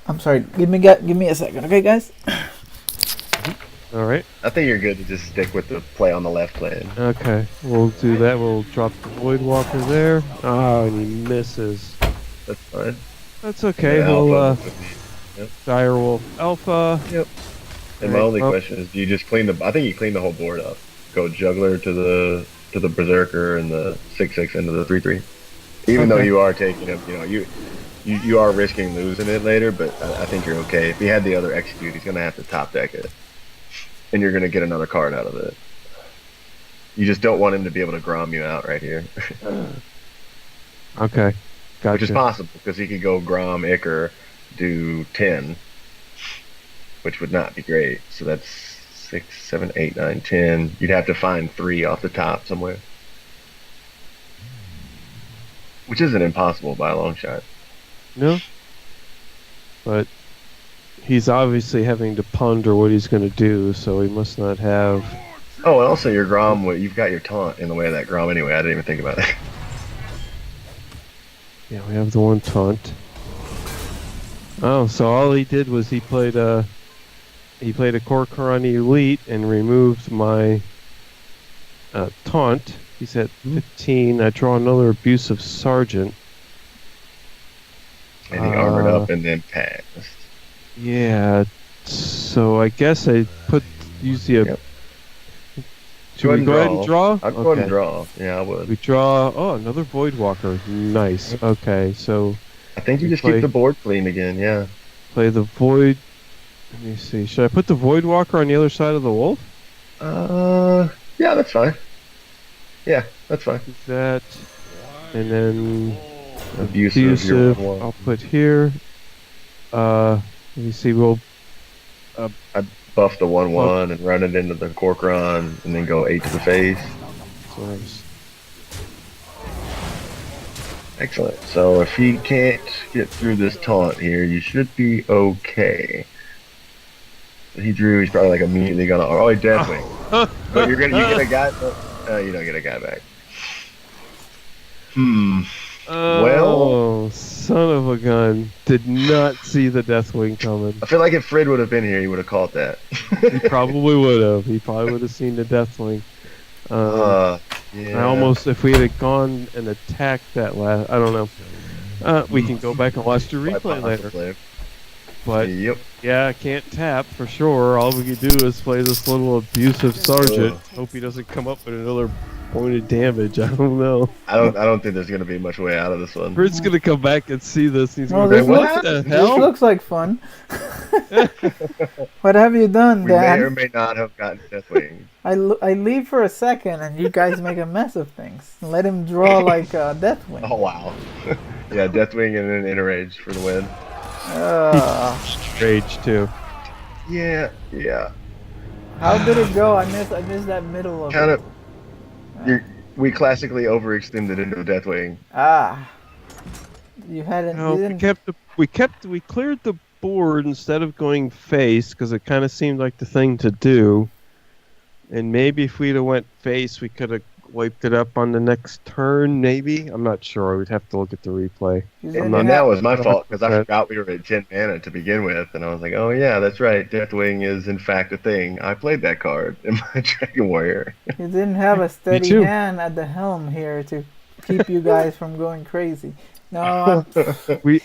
I'm sorry. Give me a second, okay, guys? All right. I think you're good to just stick with the play on the left plan. Okay, we'll do that. We'll drop the Voidwalker there. Oh, and he misses. That's fine. That's okay. Yeah, We'll alpha. Yep. Direwolf Alpha. Yep. And my Alright, only well, question is, do you just clean the? I think you clean the whole board up. Go juggler to the berserker and the 6/6 into the 3/3. Even though okay. you are taking him, you are risking losing it later, but I think you're okay. If he had the other execute, he's gonna have to top deck it, and you're gonna get another card out of it. You just don't want him to be able to Grom you out right here, Okay. Gotcha. which is possible because he could go Grom Icker, do 10, which would not be great. So that's 6, 7, 8, 9, 10. You'd have to find 3 off the top somewhere, which isn't impossible by a long shot. No. But he's obviously having to ponder what he's going to do, so he must not have. Oh, and also your Grom, you've got your taunt in the way of that Grom anyway. I didn't even think about it. Yeah, we have the one taunt. Oh, so all he did was he played a Korkorani Elite and removed my taunt. He's at 15. I draw another Abusive Sergeant. And he armored up and then passed. Yeah, so I guess I use the. Yep. Should we go ahead and draw? I'll go ahead and draw. Yeah, I would. We draw. Oh, another Voidwalker. Nice. Okay, so I think you just play- keep the board clean again. Yeah. play the Void. Let me see. Should I put the Voidwalker on the other side of the wolf? Yeah, that's fine. Yeah, that's fine. Is that, and then Abusive. Your one. I'll put here. Let me see. We'll Buff the 1/1 and run it into the Corcoran, and then go 8 to the face. Excellent. So if he can't get through this taunt here, you should be okay. He drew. He's probably like immediately gonna. Oh, he definitely. But you get a guy. You don't get a guy back. Oh, son of a gun! Did not see the Deathwing coming. I feel like if Fred would have been here, he would have caught that. He probably would have. He probably would have seen the Deathwing. Yeah. I almost, if we had gone and attacked that last, I don't know. We can go back and watch the replay later. But Yep. yeah, I can't tap for sure. All we could do is play this little Abusive Sergeant. Hope he doesn't come up with another point of damage. I don't know. I don't think there's gonna be much way out of this one. Fred's gonna come back and see this. He's Oh, gonna this be like, looks- what the This hell? looks like fun. What have you done, We may Dan? or may not have gotten Deathwing. I leave for a second and you guys make a mess of things. Let him draw like Deathwing. Oh wow. Yeah, Deathwing and then Enrage for the win. Rage too. Yeah. How did it go? I missed that middle of Kind it. of. We classically overextended into a Deathwing. You hadn't. No, you we didn't. we cleared the board instead of going face because it kind of seemed like the thing to do. And maybe if we'd have went face, we could have wiped it up on the next turn. Maybe, I'm not sure. We'd have to look at the replay. You And didn't then have- that was my fault because I 100%. forgot we were at 10 mana to begin with, and I was like, oh yeah, that's right. Deathwing is in fact a thing. I played that card in my Dragon Warrior. You didn't have a steady too. hand at the helm here to keep you guys from going crazy. No,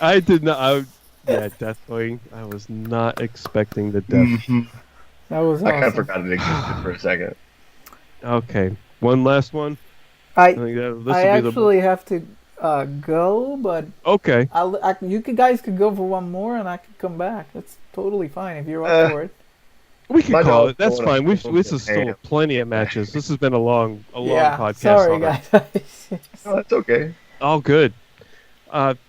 I did not. Yeah, Deathwing. I was not expecting the death. that was I kind of awesome. forgot it existed for a second. Okay, one last one. I I think this I will be actually have to go, but the. Okay. guys could go for one more, and I could come back. That's totally fine if you're up for it. We can My call dog's it. That's going fine. up. This is still Damn. plenty of matches. This has been a long Yeah, podcast. sorry already. guys. Oh, that's okay. All good.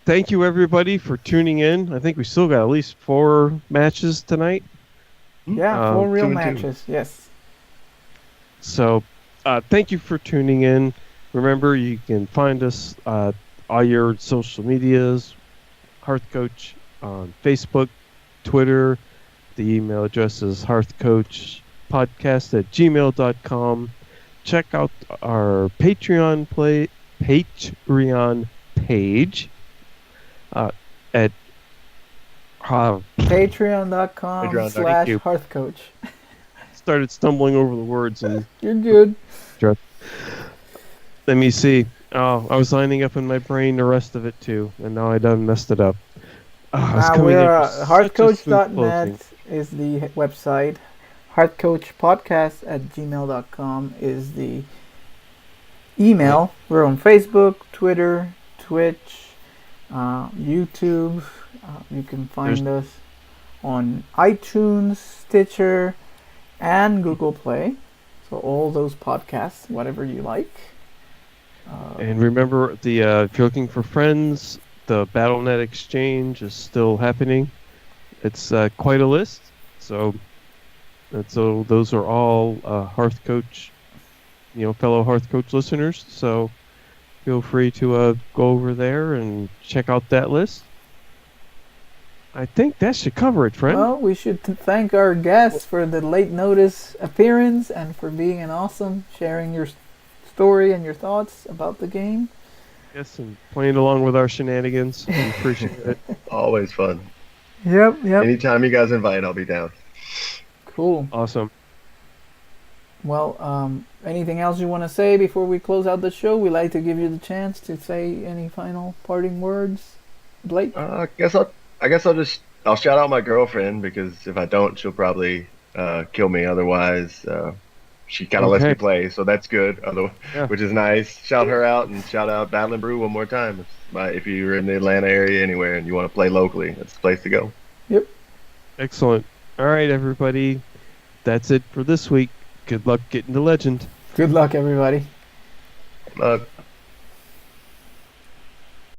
Thank you everybody for tuning in. I think we still got at least 4 matches tonight. Yeah, 4 real 2-2. matches. Yes. So, thank you for tuning in. Remember, you can find us all your social medias, HearthCoach on Facebook, Twitter. The email address is hearthcoachpodcast@gmail.com. Check out our Patreon page at Patreon.com/HearthCoach. started stumbling over the words and You're good. let me see. Oh, I was lining up in my brain the rest of it too, and now I done messed it up. it's coming We're in with such a smooth closing. hearthcoach.net is the website. Hearthcoachpodcast@gmail.com is the email. We're on Facebook, Twitter, Twitch, YouTube. You can There's find us on iTunes, Stitcher, and Google Play. So all those podcasts, whatever you like. And remember, if you're looking for friends, the BattleNet exchange is still happening. It's quite a list. So those are all Hearth Coach, fellow Hearth Coach listeners. So feel free to go over there and check out that list. I think that should cover it, friend. Well, we should thank our guests for the late notice appearance and for being an awesome, sharing your story and your thoughts about the game. Yes, and playing along with our shenanigans. We appreciate it. Always fun. Yep. Anytime you guys invite, I'll be down. Cool. Awesome. Well, anything else you want to say before we close out the show? We'd like to give you the chance to say any final parting words, Blake. I guess I'll shout out my girlfriend, because if I don't, she'll probably kill me. Otherwise, she kind of lets me play, so that's good. Which is nice. Shout her out, and shout out Battle and Brew one more time. If you're in the Atlanta area anywhere and you want to play locally, that's the place to go. Yep. Excellent. All right, everybody. That's it for this week. Good luck getting to Legend. Good luck, everybody. Good luck.